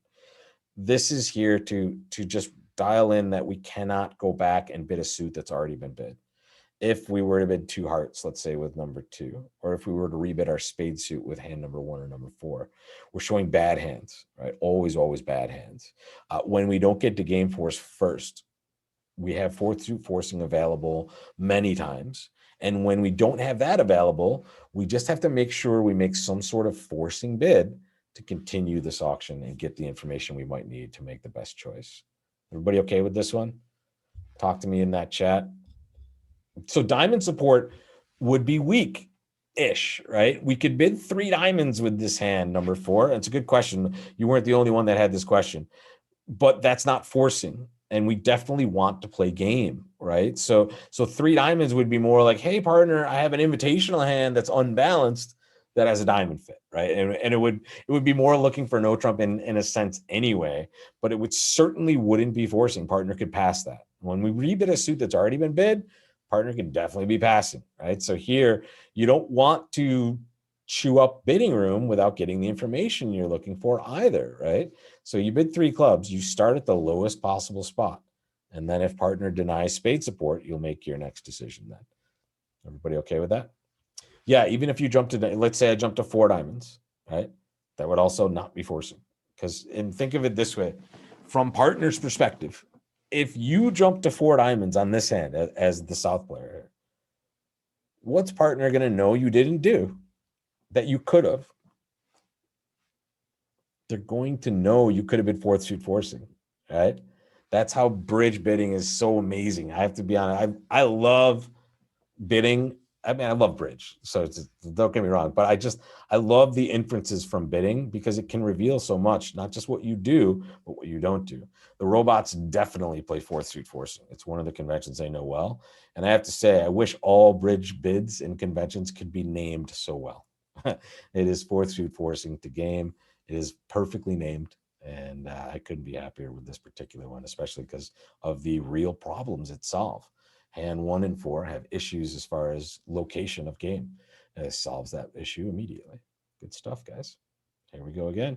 Speaker 1: This is here to just dial in that we cannot go back and bid a suit that's already been bid. If we were to bid 2 hearts, let's say with number 2, or if we were to rebid our spade suit with hand number 1 or number 4, we're showing bad hands, right? Always bad hands. When we don't get to game force first, we have fourth suit forcing available many times. And when we don't have that available, we just have to make sure we make some sort of forcing bid to continue this auction and get the information we might need to make the best choice. Everybody okay with this one? Talk to me in that chat. So diamond support would be weak-ish, right? We could bid 3 diamonds with this hand, number 4. It's a good question. You weren't the only one that had this question, but that's not forcing. And we definitely want to play game, right? So 3 diamonds would be more like, hey, partner, I have an invitational hand that's unbalanced that has a diamond fit, right? And it would be more looking for no trump in a sense anyway, but it would certainly wouldn't be forcing. Partner could pass that. When we rebid a suit that's already been bid, partner could definitely be passing, right? So here, you don't want to chew up bidding room without getting the information you're looking for either, right? So you bid 3 clubs, you start at the lowest possible spot. And then if partner denies spade support, you'll make your next decision then. Everybody okay with that? Yeah, even if you jump to, let's say I jumped to 4 diamonds, right? That would also not be forcing. Because, and think of it this way, from partner's perspective, if you jump to 4 diamonds on this hand as the south player, what's partner going to know you didn't do that you could have? They're going to know you could have been 4th suit forcing, right? That's how bridge bidding is so amazing. I have to be honest. I love bidding. I mean, I love bridge, so don't get me wrong, but I love the inferences from bidding because it can reveal so much, not just what you do, but what you don't do. The robots definitely play 4th suit forcing. It's one of the conventions they know well. And I have to say, I wish all bridge bids in conventions could be named so well. It is 4th suit forcing to game. It is perfectly named. And I couldn't be happier with this particular one, especially because of the real problems it solves. Hand 1 and 4 have issues as far as location of game. And it solves that issue immediately. Good stuff, guys. Here we go again.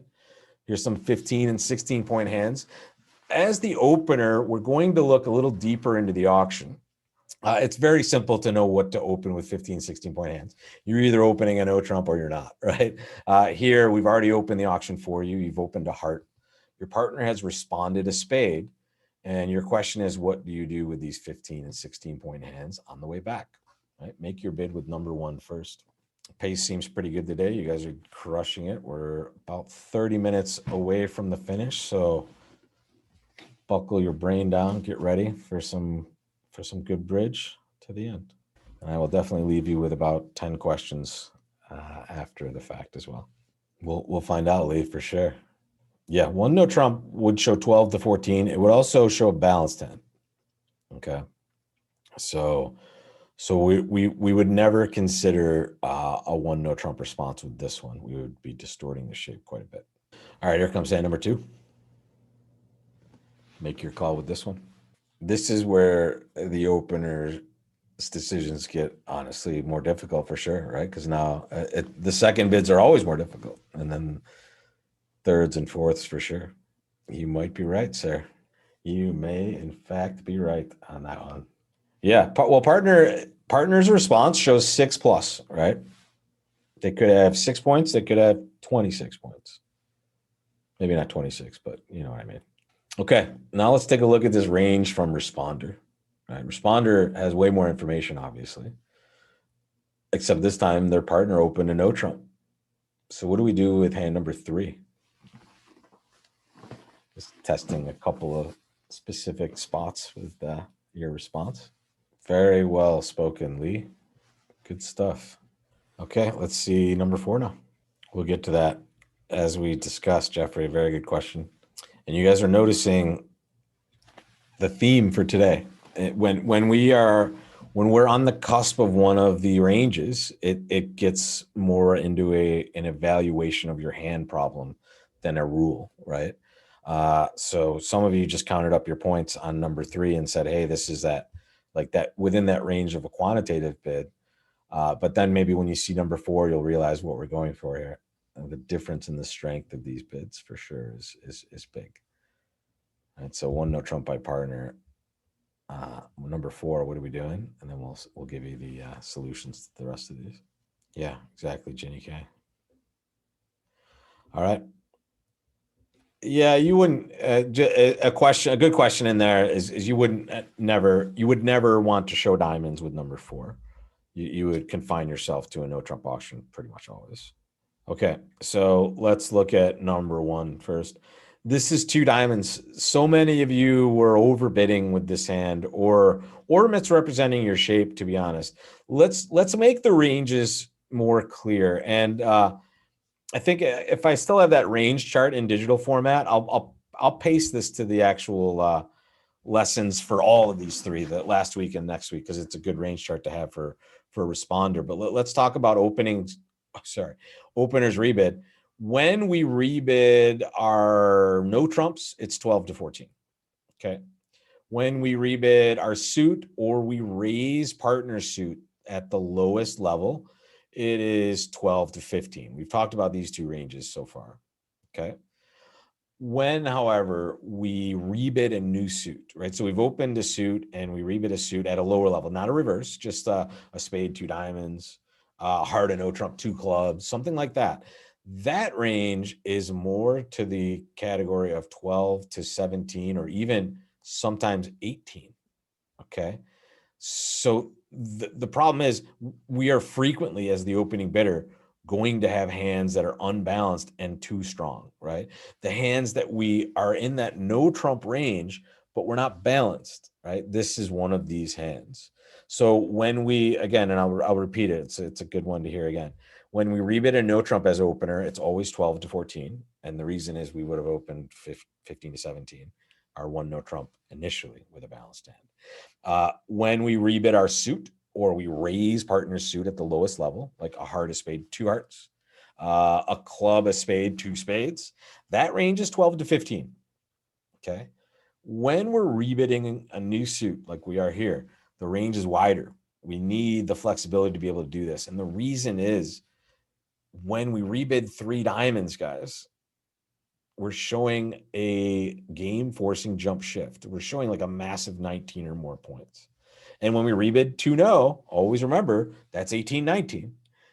Speaker 1: Here's some 15 and 16 point hands. As the opener, we're going to look a little deeper into the auction. It's very simple to know what to open with 15, 16 point hands. You're either opening a no trump or you're not, right? Here, we've already opened the auction for you. You've opened a heart. Your partner has responded a spade. And your question is, what do you do with these 15 and 16 point hands on the way back? Right? Make your bid with number 1 first. Pace seems pretty good today. You guys are crushing it. We're about 30 minutes away from the finish. So buckle your brain down, get ready for some good bridge to the end. And I will definitely leave you with about 10 questions after the fact as well. We'll find out, Lee, for sure. Yeah, 1 no trump would show 12 to 14. It would also show a balanced hand. Okay. So we would never consider a 1 no trump response with this one. We would be distorting the shape quite a bit. All right, here comes hand number 2. Make your call with this one. This is where the opener's decisions get honestly more difficult for sure, right? Because now the second bids are always more difficult, and then thirds and fourths for sure. You might be right, sir. You may, in fact, be right on that one. Yeah. Well, partner's response shows 6+, right? They could have 6 points. They could have 26 points. Maybe not 26, but you know what I mean. Okay. Now let's take a look at this range from responder. Right? Responder has way more information, obviously. Except this time their partner opened a no trump. So what do we do with hand number 3? Just testing a couple of specific spots with your response. Very well spoken, Lee. Good stuff. Okay, let's see number 4 now. We'll get to that as we discussed, Jeffrey. Very good question. And you guys are noticing the theme for today. When we're on the cusp of one of the ranges, it gets more into an evaluation of your hand problem than a rule, right? So some of you just counted up your points on number 3 and said, hey, this is that within that range of a quantitative bid. But then maybe when you see number 4, you'll realize what we're going for here. And the difference in the strength of these bids for sure is big. Right, so 1 no trump by partner. Number 4, what are we doing? And then we'll give you the solutions to the rest of these. Yeah, exactly, Jenny K. All right. Yeah, you wouldn't. A good question in there is you would never want to show diamonds with number 4. You would confine yourself to a no trump auction pretty much always. Okay, so let's look at number 1 first. This is 2 diamonds. So many of you were overbidding with this hand, or misrepresenting your shape. To be honest, let's make the ranges more clear. And I think if I still have that range chart in digital format, I'll paste this to the actual lessons for all of these 3, the last week and next week, because it's a good range chart to have for a responder. But let's talk about openers rebid. When we rebid our no trumps, it's 12 to 14. Okay. When we rebid our suit or we raise partner suit at the lowest level, it is 12 to 15. We've talked about these two ranges so far. Okay. When, however, we rebid a new suit, right? So we've opened a suit and we rebid a suit at a lower level, not a reverse, just a spade, two diamonds, heart and no trump, two clubs, something like that. That range is more to the category of 12 to 17 or even sometimes 18. Okay. So the problem is we are frequently, as the opening bidder, going to have hands that are unbalanced and too strong, right? The hands that we are in that no trump range, but we're not balanced, right? This is one of these hands. So when we, again, and I'll repeat it, it's a good one to hear again. When we rebid a no trump as opener, it's always 12 to 14. And the reason is we would have opened 15 to 17, our one no trump initially with a balanced hand. When we rebid our suit or we raise partner's suit at the lowest level, like a heart, a spade, two hearts, a club, a spade, two spades, that range is 12 to 15. Okay. When we're rebidding a new suit like we are here, the range is wider. We need the flexibility to be able to do this. And the reason is when we rebid three diamonds, guys, we're showing a game forcing jump shift. We're showing like a massive 19 or more points. And when we rebid 2-0, always remember that's 18-19.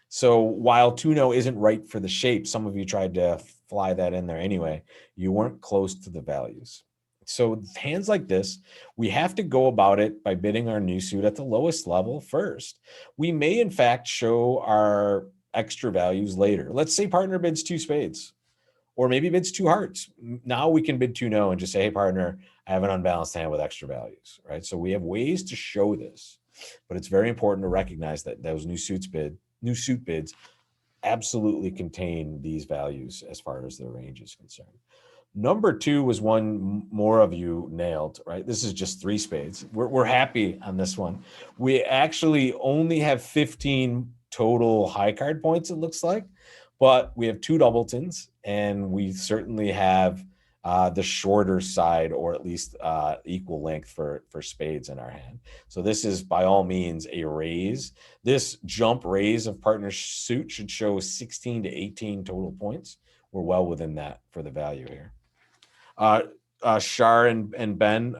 Speaker 1: So while 2-0 isn't right for the shape, some of you tried to fly that in there anyway, you weren't close to the values. So hands like this, we have to go about it by bidding our new suit at the lowest level first. We may in fact show our extra values later. Let's say partner bids two spades, or maybe bids two hearts. Now we can bid 2-0 and just say, hey, partner, I have an unbalanced hand with extra values, right? So we have ways to show this, but it's very important to recognize that those new suit bids absolutely contain these values as far as their range is concerned. Number two was one more of you nailed, right? This is just three spades. We're happy on this one. We actually only have 15 total high card points, it looks like, but we have two doubletons and we certainly have the shorter side, or at least equal length for spades in our hand. So this is by all means a raise. This jump raise of partner suit should show 16 to 18 total points. We're well within that for the value here. Shar and Ben,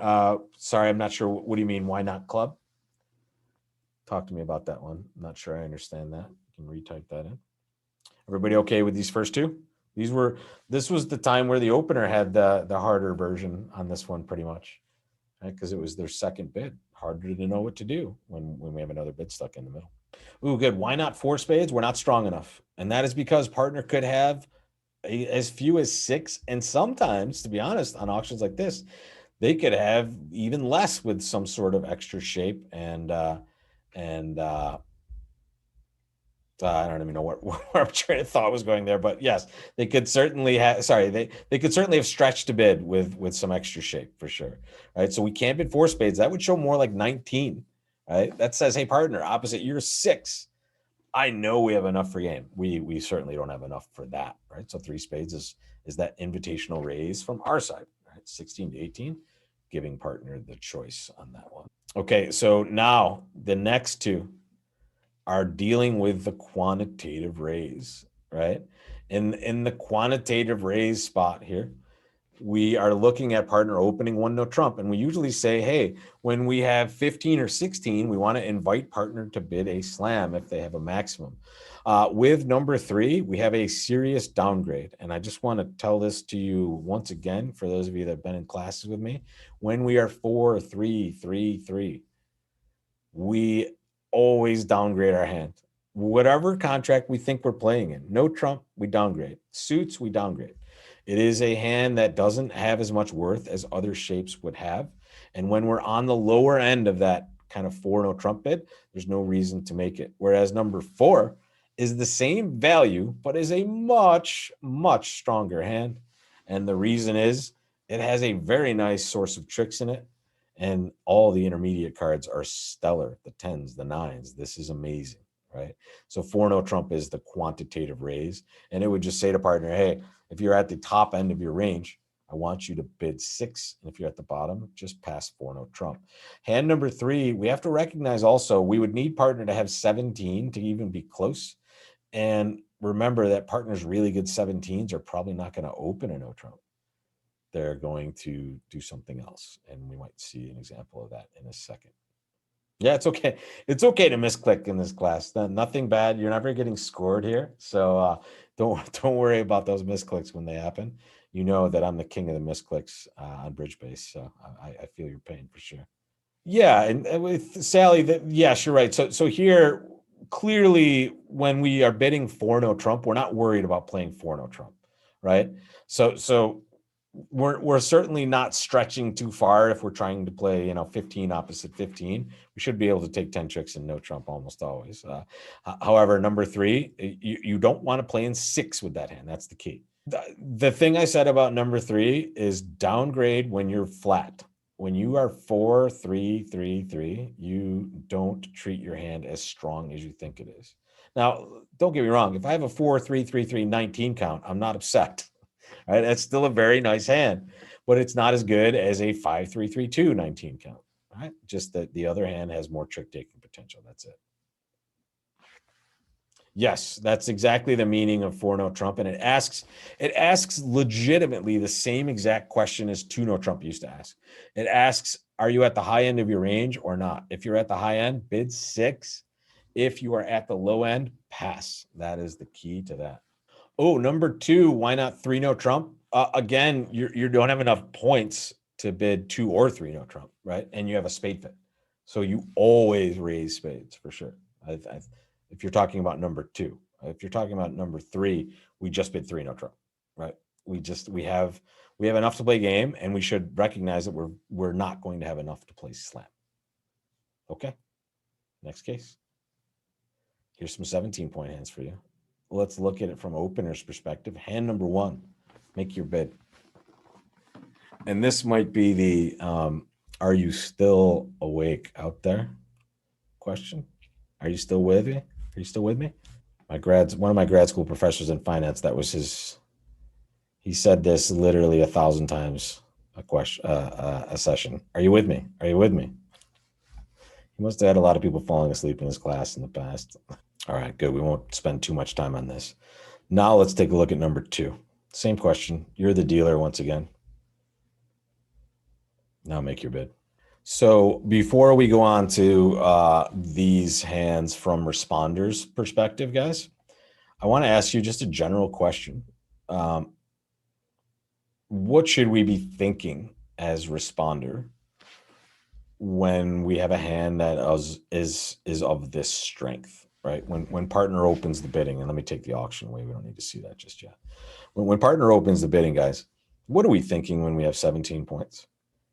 Speaker 1: sorry, I'm not sure. What do you mean? Why not club? Talk to me about that one. I'm not sure I understand that. You can retype that in. Everybody okay with these first two? This was the time where the opener had the harder version on this one pretty much, right? Because it was their second bid. Harder to know what to do when we have another bid stuck in the middle. Ooh, good. Why not four spades? We're not strong enough. And that is because partner could have as few as six. And sometimes, to be honest, on auctions like this, they could have even less with some sort of extra shape I don't even know where our train of thought was going there, but yes, they could certainly have. Sorry, they could certainly have stretched a bid with some extra shape for sure, right? So we can't bid four spades. That would show more like 19, right? That says, hey, partner, opposite, you're 6. I know we have enough for game. We certainly don't have enough for that, right? So three spades is that invitational raise from our side, right? 16 to 18, giving partner the choice on that one. Okay, so now the next two are dealing with the quantitative raise, right? In the quantitative raise spot here, we are looking at partner opening one no trump. And we usually say, hey, when we have 15 or 16, we want to invite partner to bid a slam if they have a maximum. With number 3, we have a serious downgrade. And I just want to tell this to you once again, for those of you that have been in classes with me, when we are 4, 3, 3, 3, we always downgrade our hand. Whatever contract we think we're playing in, no trump, we downgrade. Suits, we downgrade. It is a hand that doesn't have as much worth as other shapes would have. And when we're on the lower end of that kind of 4 no trump bid, there's no reason to make it. Whereas number 4 is the same value, but is a much, much stronger hand. And the reason is it has a very nice source of tricks in it. And all the intermediate cards are stellar, the 10s, the 9s. This is amazing, right? So 4 no trump is the quantitative raise. And it would just say to partner, hey, if you're at the top end of your range, I want you to bid 6. And if you're at the bottom, just pass 4 no trump. Hand number 3, we have to recognize also we would need partner to have 17 to even be close. And remember that partner's really good 17s are probably not going to open a no trump. They're going to do something else. And we might see an example of that in a second. Yeah, it's okay. It's okay to misclick in this class. Nothing bad. You're never getting scored here. So don't worry about those misclicks when they happen. You know that I'm the king of the misclicks on Bridge Base. So I feel your pain for sure. Yeah, and with Sally, yes, you're right. So here, clearly, when we are bidding 4 no trump, we're not worried about playing 4 no trump, right? So we're certainly not stretching too far if we're trying to play 15 opposite 15. We should be able to take 10 tricks and no trump almost always. However, number 3, you don't want to play in 6 with that hand. That's the key. The thing I said about number 3 is downgrade when you're flat. When you are 4 3 3 3, you don't treat your hand as strong as you think it is. Now, don't get me wrong, if I have a 4 3 3 3 19 count, I'm not upset. Right? That's still a very nice hand, but it's not as good as a 5 3 3 2 19 count. Right? Just that the other hand has more trick taking potential. That's it. Yes, that's exactly the meaning of 4 no trump, and it asks legitimately the same exact question as 2 no trump used to ask. It asks, are you at the high end of your range or not? If you're at the high end, bid 6. If you are at the low end, pass. That is the key to that. Oh, number 2, why not 3 no trump? Again, you don't have enough points to bid 2 or 3 no trump, right? And you have a spade fit, so you always raise spades for sure. If you're talking about number 2, if you're talking about number 3, we just bid 3 no trump, right? We have enough to play game, and we should recognize that we're not going to have enough to play slam. Okay, next case. Here's some 17-point hands for you. Let's look at it from opener's perspective. Hand number 1, make your bid. And this might be the are you still awake out there question. Are you still with me? Are you still with me? One of my grad school professors in finance, that was he said this literally 1,000 times a session. Are you with me? Are you with me? He must have had a lot of people falling asleep in his class in the past. All right, good. We won't spend too much time on this. Now let's take a look at number 2. Same question. You're the dealer once again. Now make your bid. So before we go on to these hands from responders' perspective, guys, I want to ask you just a general question. What should we be thinking as responder when we have a hand that is of this strength, right? When partner opens the bidding, and let me take the auction away. We don't need to see that just yet. When partner opens the bidding, guys, what are we thinking when we have 17 points?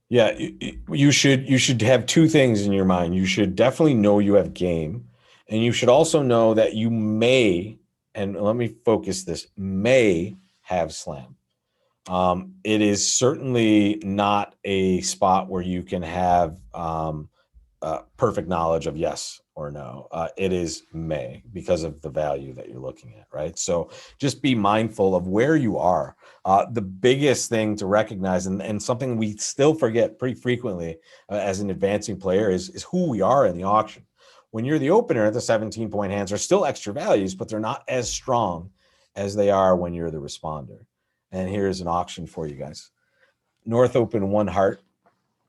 Speaker 1: Yeah, you should have 2 things in your mind. You should definitely know you have game, and you should also know that you may, and let me focus this, may have slam. It is certainly not a spot where you can have perfect knowledge of yes or no. It is may, because of the value that you're looking at, right? So just be mindful of where you are. The biggest thing to recognize, and something we still forget pretty frequently as an advancing player, is who we are in the auction. When you're the opener, the 17-point hands are still extra values, but they're not as strong as they are when you're the responder. And here's an auction for you guys. North open 1 heart.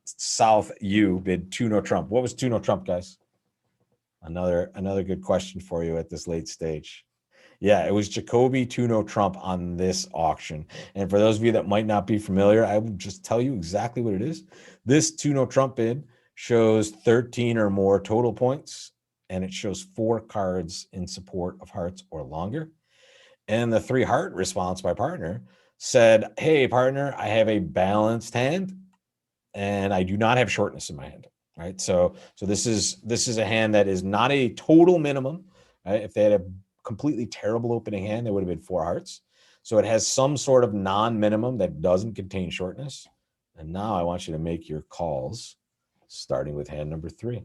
Speaker 1: South U bid 2 no trump. What was 2 no trump, guys? Another good question for you at this late stage. Yeah, it was Jacoby 2 no trump on this auction. And for those of you that might not be familiar, I will just tell you exactly what it is. This 2 no trump bid shows 13 or more total points, and it shows 4 cards in support of hearts or longer. And the 3 heart response by partner said, hey, partner, I have a balanced hand, and I do not have shortness in my hand, right? So this is a hand that is not a total minimum, right? If they had a completely terrible opening hand, they would have been 4 hearts. So it has some sort of non-minimum that doesn't contain shortness. And now I want you to make your calls, starting with hand number 3.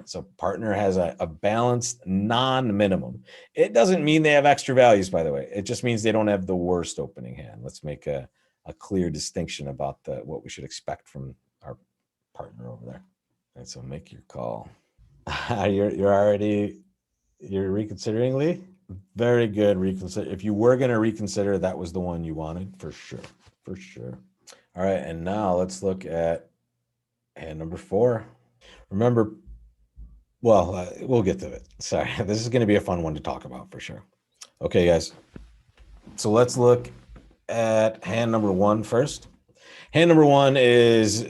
Speaker 1: So partner has a balanced non-minimum. It doesn't mean they have extra values, by the way. It just means they don't have the worst opening hand. Let's make a a clear distinction about what we should expect from our partner over there. And so make your call. You're reconsidering, Lee? Very good. Reconsider. If you were going to reconsider, that was the one you wanted for sure. For sure. All right. And now let's look at hand number 4. Remember, well, we'll get to it. Sorry. This is going to be a fun one to talk about for sure. Okay, guys. So let's look at hand number 1 first. Hand number 1 is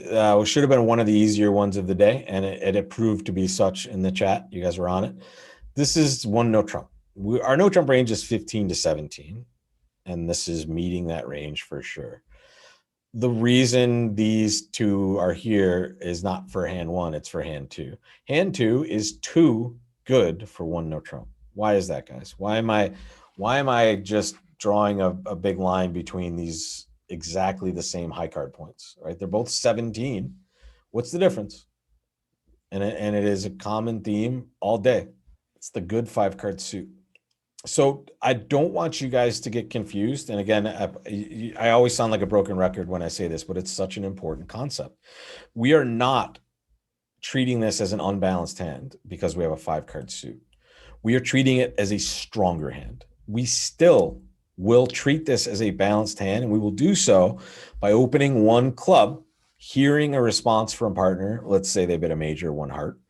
Speaker 1: should have been one of the easier ones of the day, and it proved to be such in the chat. You guys were on it. This is one no trump. Our no trump range is 15 to 17, and this is meeting that range for sure. The reason these two are here is not for hand 1, it's for hand 2. Hand 2 is too good for one no trump. Why is that, guys? Why am I just drawing a big line between these exactly the same high card points, right? They're both 17. What's the difference? And it is a common theme all day. It's the good 5-card suit. So I don't want you guys to get confused. And again, I always sound like a broken record when I say this, but it's such an important concept. We are not treating this as an unbalanced hand because we have a 5-card suit. We are treating it as a stronger hand. We still will treat this as a balanced hand, and we will do so by opening one club, hearing a response from partner. Let's say they bid a major 1 heart.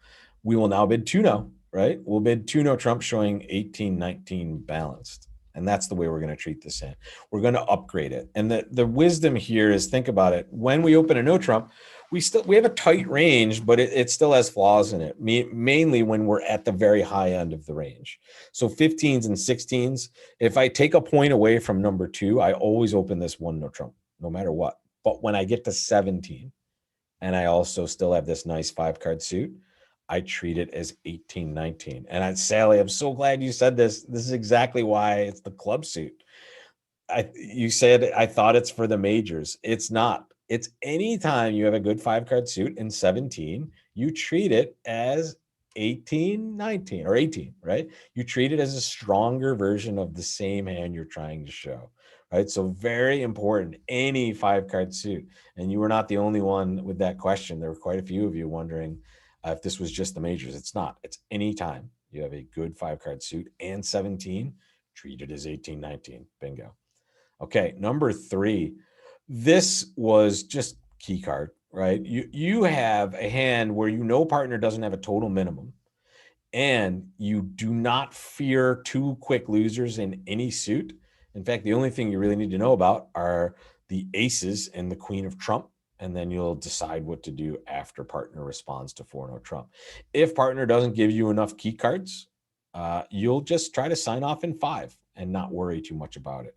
Speaker 1: We will now bid 2 no. Right? We'll bid 2 no trump showing 18, 19 balanced. And that's the way we're going to treat this hand. We're going to upgrade it. And the wisdom here is, think about it. When we open a no trump, we have a tight range, but it still has flaws in it, mainly when we're at the very high end of the range. So 15s and 16s, if I take a point away from number 2, I always open this one no trump, no matter what. But when I get to 17, and I also still have this nice 5-card suit, I treat it as 18, 19. And Sally, I'm so glad you said this. This is exactly why it's the club suit. You said, I thought it's for the majors. It's not. It's anytime you have a good 5-card suit in 17, you treat it as 18, 19, or 18, right? You treat it as a stronger version of the same hand you're trying to show, right? So very important, any 5-card suit. And you were not the only one with that question. There were quite a few of you wondering if this was just the majors. It's not. It's anytime you have a good 5-card suit and 17, treat it as 18, 19. Bingo. Okay, number 3. This was just key card, right? You have a hand where partner doesn't have a total minimum, and you do not fear 2 quick losers in any suit. In fact, the only thing you really need to know about are the aces and the queen of trump. And then you'll decide what to do after partner responds to 4 no trump. If partner doesn't give you enough key cards, you'll just try to sign off in 5 and not worry too much about it.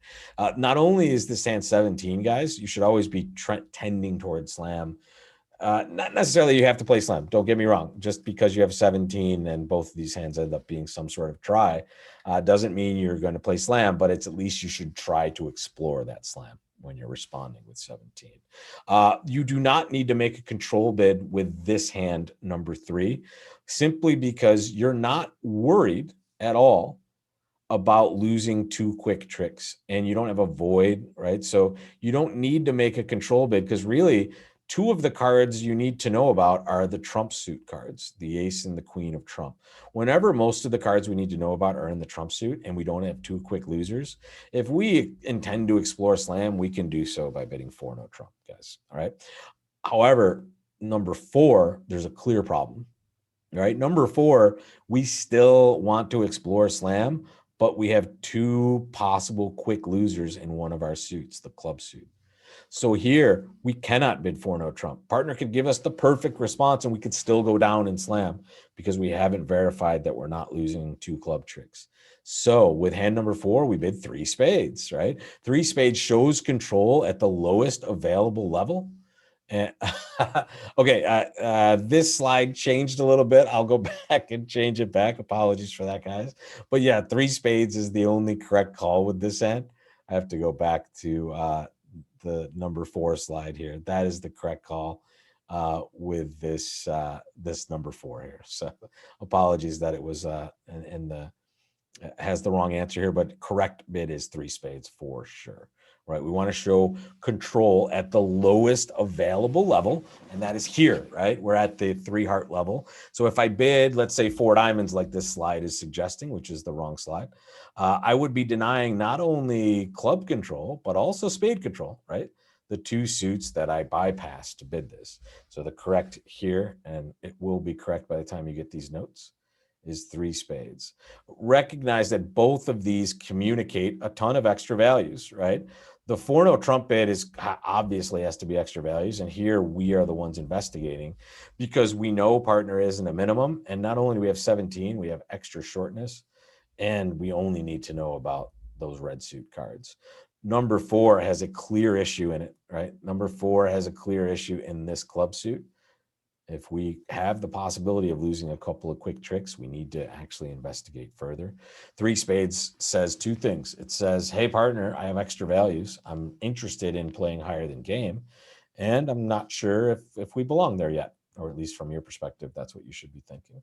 Speaker 1: Not only is this hand 17, guys, you should always be tending towards slam. Not necessarily you have to play slam. Don't get me wrong. Just because you have 17 and both of these hands end up being some sort of try, doesn't mean you're going to play slam, but it's at least you should try to explore that slam when you're responding with 17. You do not need to make a control bid with this hand, number 3, simply because you're not worried at all about losing 2 quick tricks, and you don't have a void, right? So you don't need to make a control bid, because really 2 of the cards you need to know about are the trump suit cards, the ace and the queen of trump. Whenever most of the cards we need to know about are in the trump suit and we don't have 2 quick losers, if we intend to explore slam, we can do so by bidding 4 no trump, guys. All right. However, number 4, there's a clear problem, right? Number 4, we still want to explore slam, but we have 2 possible quick losers in one of our suits, the club suit. So here we cannot bid 4 no trump. Partner could give us the perfect response and we could still go down and slam because we haven't verified that we're not losing 2 club tricks. So with hand number 4, we bid 3 spades, right? 3 spades shows control at the lowest available level. And okay, this slide changed a little bit. I'll go back and change it back. Apologies for that, guys. But yeah, 3 spades is the only correct call with this hand. I have to go back to the number 4 slide here. That is the correct call with this this number 4 here. So apologies that it was in the has the wrong answer here, but correct bid is 3 spades for sure. right? We want to show control at the lowest available level, and that is here, right? We're at the 3 heart level. So if I bid, let's say 4 diamonds like this slide is suggesting, which is the wrong slide, I would be denying not only club control, but also spade control, right? The 2 suits that I bypassed to bid this. So the correct here, and it will be correct by the time you get these notes, is 3 spades. Recognize that both of these communicate a ton of extra values, right? The 4-no trump bid is obviously has to be extra values, and here we are the ones investigating because we know partner isn't a minimum, and not only do we have 17, we have extra shortness, and we only need to know about those red suit cards. Number 4 has a clear issue in it, right? Number 4 has a clear issue in this club suit. If we have the possibility of losing a couple of quick tricks, we need to actually investigate further. 3 spades says 2 things. It says, hey, partner, I have extra values. I'm interested in playing higher than game, and I'm not sure if we belong there yet, or at least from your perspective, that's what you should be thinking.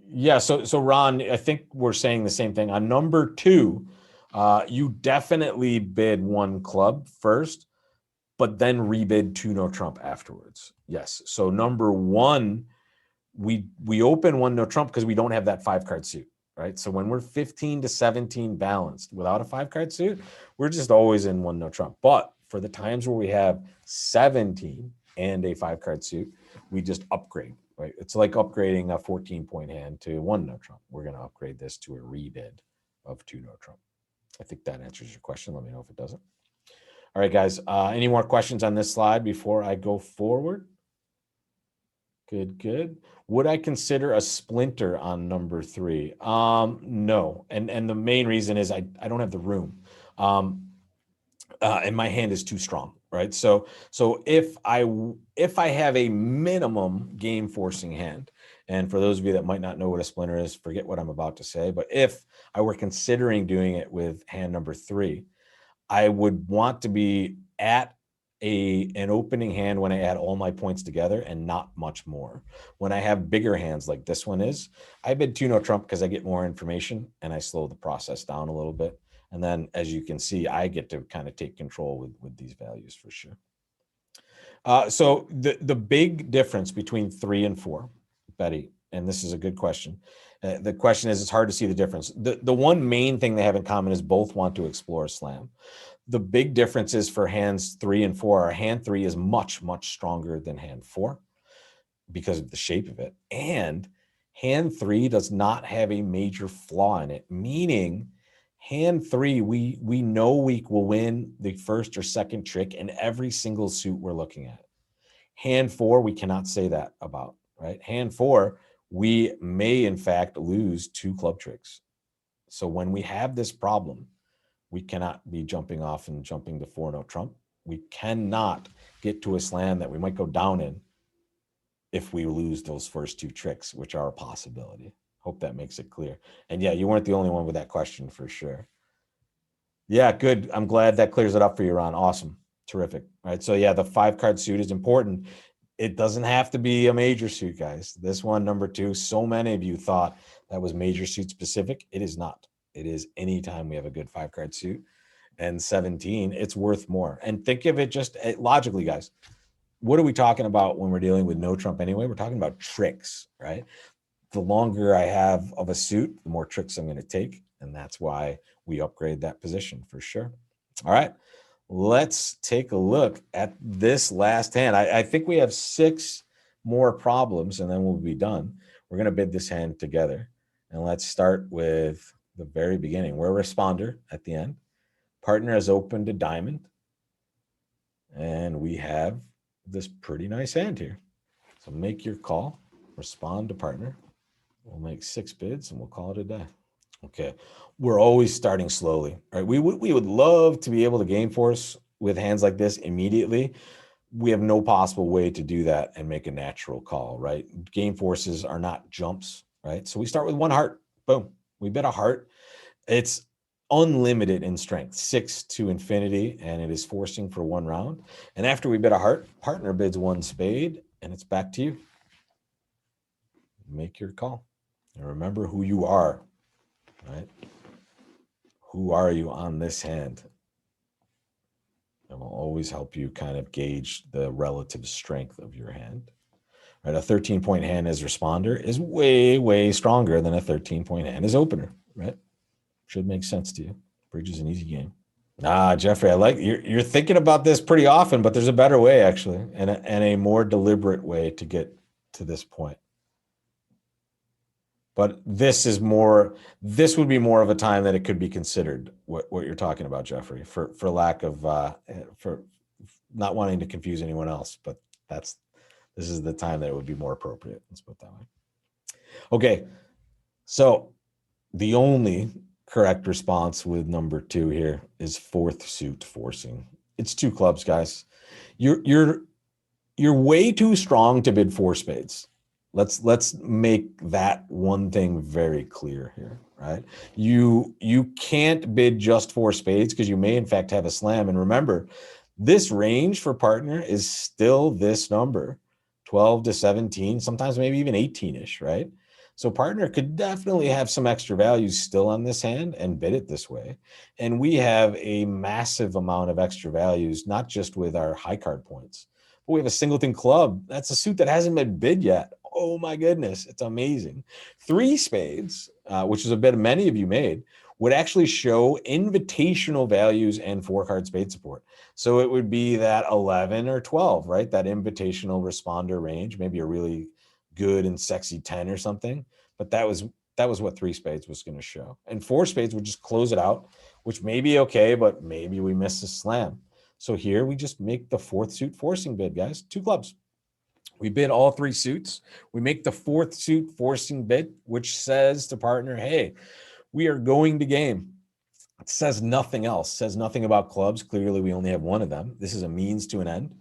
Speaker 1: Yeah, so Ron, I think we're saying the same thing. On number 2, you definitely bid 1 club first, but then rebid 2 no trump afterwards. Yes. So number 1, we open 1 no trump because we don't have that 5 card suit, right? So when we're 15 to 17 balanced without a 5 card suit, we're just always in 1 no trump. But for the times where we have 17 and a 5 card suit, we just upgrade, right? It's like upgrading a 14-point hand to 1 no trump. We're going to upgrade this to a rebid of 2 no trump. I think that answers your question. Let me know if it doesn't. All right, guys, any more questions on this slide before I go forward? Good. Would I consider a splinter on number 3? No, and the main reason is I don't have the room, and my hand is too strong, right? So if I have a minimum game forcing hand, and for those of you that might not know what a splinter is, forget what I'm about to say, but if I were considering doing it with hand number 3, I would want to be at an opening hand when I add all my points together and not much more. When I have bigger hands like this one is, I bid 2 no trump because I get more information and I slow the process down a little bit. And then as you can see, I get to kind of take control with these values for sure. So the big difference between 3 and 4, Betty, and this is a good question. The question is, it's hard to see the difference. The one main thing they have in common is both want to explore slam. The big difference is for hands 3 and 4. Our hand 3 is much, much stronger than hand 4 because of the shape of it. And hand 3 does not have a major flaw in it, meaning hand 3, we know we will win the first or second trick in every single suit we're looking at. Hand 4, we cannot say that about, right? Hand 4, we may in fact lose 2 club tricks. So when we have this problem, we cannot be jumping off and jumping to 4 no trump. We cannot get to a slam that we might go down in if we lose those first 2 tricks, which are a possibility. Hope that makes it clear. And yeah, you weren't the only one with that question for sure. Yeah, good. I'm glad that clears it up for you, Ron. Awesome. Terrific. All right. So yeah, the 5 card suit is important. It doesn't have to be a major suit, guys. This one, number 2, so many of you thought that was major suit specific. It is not. It is anytime we have a good 5 card suit. And 17, it's worth more. And think of it just logically, guys. What are we talking about when we're dealing with no trump anyway? We're talking about tricks, right? The longer I have of a suit, the more tricks I'm going to take. And that's why we upgrade that position for sure. All right. Let's take a look at this last hand. I think we have 6 more problems and then we'll be done. We're going to bid this hand together. And let's start with the very beginning. We're a responder at the end. Partner has opened a diamond. And we have this pretty nice hand here. So make your call, respond to partner. We'll make 6 bids and we'll call it a day. Okay. We're always starting slowly, right? We would love to be able to game force with hands like this immediately. We have no possible way to do that and make a natural call, right? Game forces are not jumps, right? So we start with 1 heart. Boom. We bid a heart. It's unlimited in strength, 6 to infinity, and it is forcing for 1 round. And after we bid a heart, partner bids 1 spade, and it's back to you. Make your call. And remember who you are, right? Who are you on this hand? It will always help you kind of gauge the relative strength of your hand. Right, a 13-point hand as responder is way, way stronger than a 13-point hand as opener, right? Should make sense to you. Bridge is an easy game. Jeffrey, I like you're thinking about this pretty often, but there's a better way actually, and a more deliberate way to get to this point. But this would be more of a time that it could be considered what you're talking about, Jeffrey, for lack of for not wanting to confuse anyone else. But this is the time that it would be more appropriate. Let's put it that way. Okay, so the only correct response with number 2 here is fourth suit forcing. It's 2 clubs, guys. You're way too strong to bid 4 spades. Let's make that one thing very clear here, right? You can't bid just 4 spades because you may in fact have a slam. And remember, this range for partner is still this number, 12 to 17, sometimes maybe even 18-ish, right? So partner could definitely have some extra values still on this hand and bid it this way. And we have a massive amount of extra values, not just with our high card points, but we have a singleton club. That's a suit that hasn't been bid yet. Oh my goodness, it's amazing. 3 spades, which is a bet many of you made, would actually show invitational values and 4-card spade support. So it would be that 11 or 12, right? That invitational responder range, maybe a really good and sexy 10 or something. But that was what 3 spades was going to show. And 4 spades would just close it out, which may be okay, but maybe we miss a slam. So here we just make the 4th suit forcing bid, guys. 2 clubs. We bid all 3 suits. We make the 4th suit forcing bid, which says to partner, hey, we are going to game. It says nothing else. It says nothing about clubs. Clearly, we only have one of them. This is a means to an end.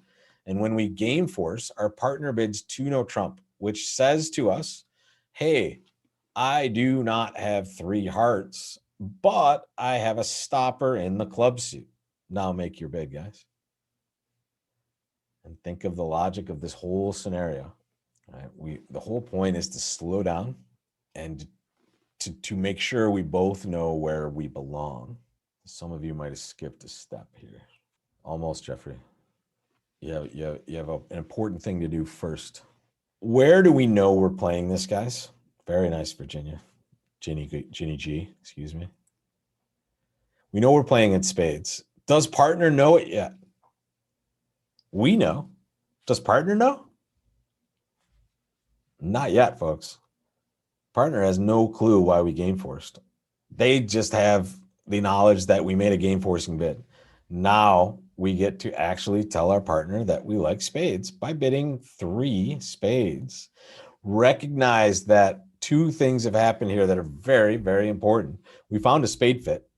Speaker 1: And when we game force, our partner bids 2 no trump, which says to us, hey, I do not have 3 hearts, but I have a stopper in the club suit. Now make your bid, guys. And think of the logic of this whole scenario. Right? The whole point is to slow down and to make sure we both know where we belong. Some of you might have skipped a step here. Almost, Jeffrey. You have an important thing to do first. Where do we know we're playing this, guys? Very nice, Virginia. Ginny G, excuse me. We know we're playing in spades. Does partner know it yet? We know. Does partner know? Not yet, folks. Partner has no clue why we game forced. They just have the knowledge that we made a game forcing bid. Now we get to actually tell our partner that we like spades by bidding 3 spades. Recognize that 2 things have happened here that are very, very important. We found a spade fit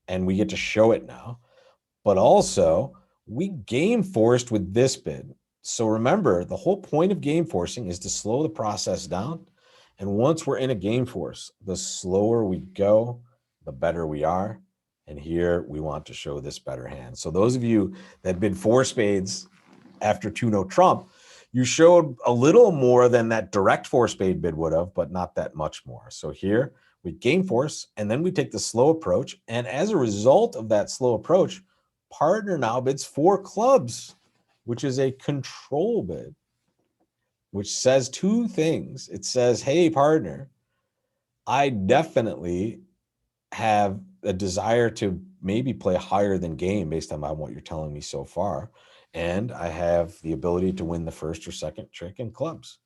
Speaker 1: and we get to show it now, but also we game forced with this bid. So remember, the whole point of game forcing is to slow the process down. And once we're in a game force, the slower we go, the better we are. And here we want to show this better hand. So those of you that bid 4 spades after 2 no trump, you showed a little more than that direct 4 spade bid would have, but not that much more. So here we game force, and then we take the slow approach. And as a result of that slow approach, partner now bids 4 clubs, which is a control bid, which says 2 things. It says, hey, partner, I definitely have a desire to maybe play higher than game based on what you're telling me so far. And I have the ability to win the first or second trick in clubs.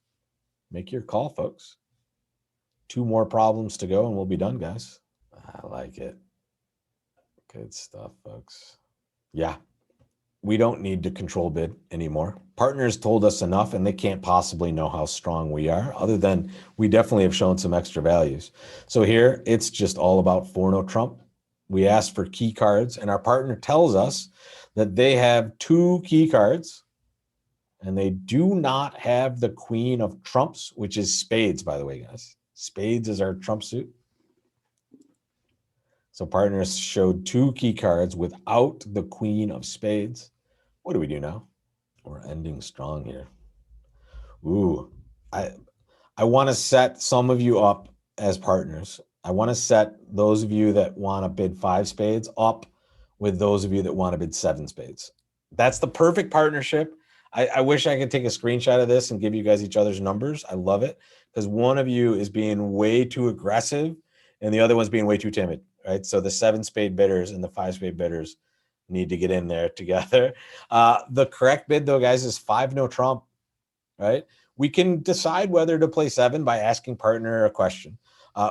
Speaker 1: Make your call, folks. 2 more problems to go and we'll be done, guys. I like it. Good stuff, folks. Yeah. We don't need to control bid anymore. Partners told us enough and they can't possibly know how strong we are, other than we definitely have shown some extra values. So here it's just all about 4 no trump. We ask for key cards and our partner tells us that they have 2 key cards and they do not have the queen of trumps, which is spades, by the way, guys. Spades is our trump suit. So partners showed 2 key cards without the queen of spades. What do we do now? We're ending strong here. Ooh, I want to set some of you up as partners I want to set those of you that want to bid 5 spades up with those of you that want to bid 7 spades. That's the perfect partnership. I wish I could take a screenshot of this and give you guys each other's numbers. I love it because one of you is being way too aggressive and the other one's being way too timid, right? So the 7 spade bidders and the 5 spade bidders need to get in there together. The correct bid, though, guys, is 5 no trump, right? We can decide whether to play 7 by asking partner a question.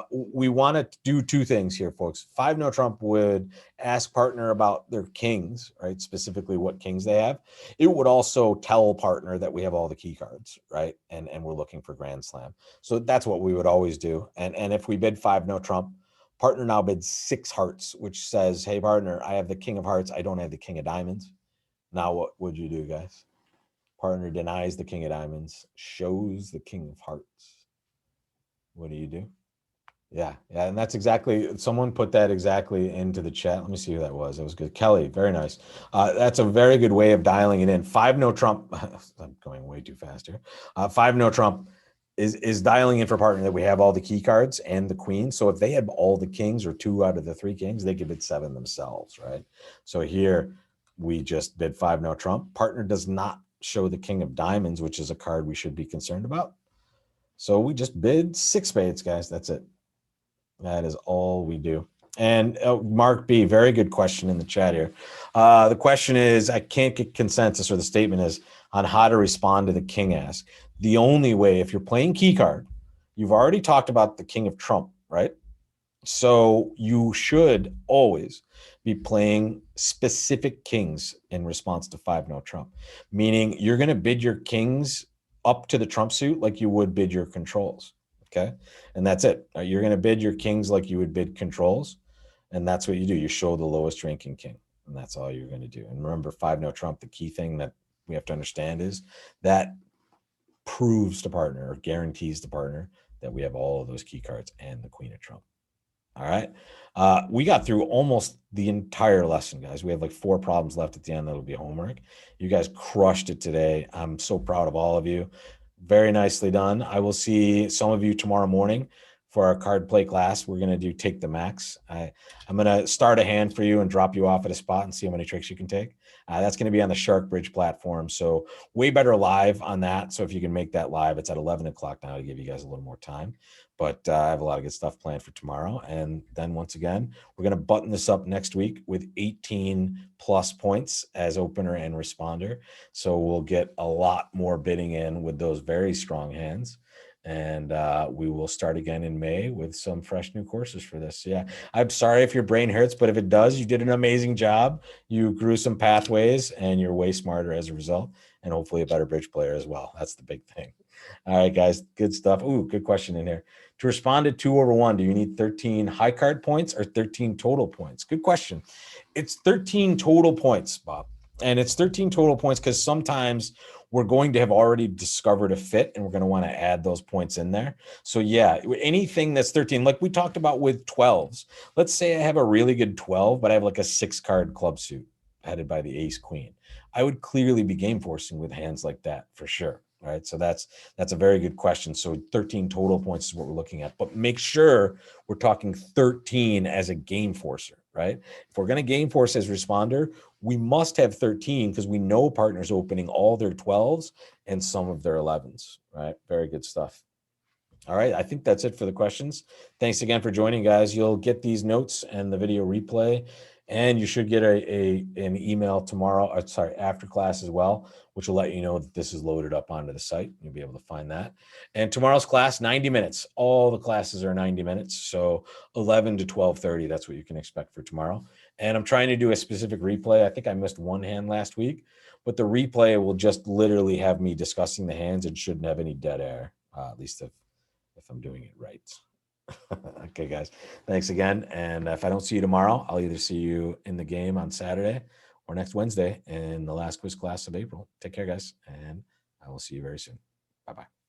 Speaker 1: We want to do 2 things here, folks. 5 no trump would ask partner about their kings, right? Specifically what kings they have. It would also tell partner that we have all the key cards, right? And we're looking for grand slam. So that's what we would always do. And if we bid 5 no trump, partner now bids 6 hearts, which says, hey, partner, I have the king of hearts. I don't have the king of diamonds. Now what would you do, guys? Partner denies the king of diamonds, shows the king of hearts. What do you do? Yeah, and that's exactly, someone put that exactly into the chat. Let me see who that was. It was good. Kelly, very nice. That's a very good way of dialing it in. 5 no trump. I'm going way too fast here. 5 no trump is dialing in for partner that we have all the key cards and the queen. So if they had all the kings or 2 out of the 3 kings, they could bid 7 themselves, right? So here we just bid 5 no trump. Partner does not show the king of diamonds, which is a card we should be concerned about. So we just bid 6 spades, guys. That's it. That is all we do. And Mark B, very good question in the chat here. The question is, I can't get consensus, or the statement is, on how to respond to the king ask. The only way, if you're playing key card, you've already talked about the king of trump, right? So you should always be playing specific kings in response to 5 no trump, meaning you're going to bid your kings up to the trump suit like you would bid your controls. Okay. And that's it. You're going to bid your kings like you would bid controls. And that's what you do. You show the lowest ranking king. And that's all you're going to do. And remember, 5 no trump, the key thing that we have to understand is that proves to partner, or guarantees to partner, that we have all of those key cards and the queen of trump. All right. We got through almost the entire lesson, guys. We have like 4 problems left at the end. That'll be homework. You guys crushed it today. I'm so proud of all of you. Very nicely done. I will see some of you tomorrow morning for our card play class. We're going to do take the max. I'm going to start a hand for you and drop you off at a spot and see how many tricks you can take. That's going to be on the Shark Bridge platform. So way better live on that. So if you can make that live, it's at 11 o'clock now to give you guys a little more time. But I have a lot of good stuff planned for tomorrow. And then once again, we're going to button this up next week with 18 plus points as opener and responder. So we'll get a lot more bidding in with those very strong hands. And we will start again in May with some fresh new courses for this. Yeah, I'm sorry if your brain hurts, but if it does, you did an amazing job. You grew some pathways and you're way smarter as a result, and hopefully a better bridge player as well. That's the big thing. All right, guys, good stuff. Ooh, good question in here. To respond to 2/1, do you need 13 high card points or 13 total points? Good question. It's 13 total points, Bob. And it's 13 total points because sometimes we're going to have already discovered a fit and we're going to want to add those points in there. So yeah, anything that's 13, like we talked about with 12s. Let's say I have a really good 12, but I have like a 6 card club suit headed by the ace queen. I would clearly be game forcing with hands like that for sure. All right. So that's a very good question. So 13 total points is what we're looking at, but make sure we're talking 13 as a game forcer, right? If we're going to game force as responder, we must have 13 because we know partners opening all their 12s and some of their 11s, right? Very good stuff. All right. I think that's it for the questions. Thanks again for joining, guys. You'll get these notes and the video replay, and you should get an email tomorrow, after class as well, which will let you know that this is loaded up onto the site. You'll be able to find that. And tomorrow's class, 90 minutes. All the classes are 90 minutes. So 11 to 12:30, that's what you can expect for tomorrow. And I'm trying to do a specific replay. I think I missed one hand last week, but the replay will just literally have me discussing the hands and shouldn't have any dead air, at least if I'm doing it right. Okay, guys, thanks again. And if I don't see you tomorrow, I'll either see you in the game on Saturday or next Wednesday in the last quiz class of April. Take care, guys, and I will see you very soon. Bye-bye.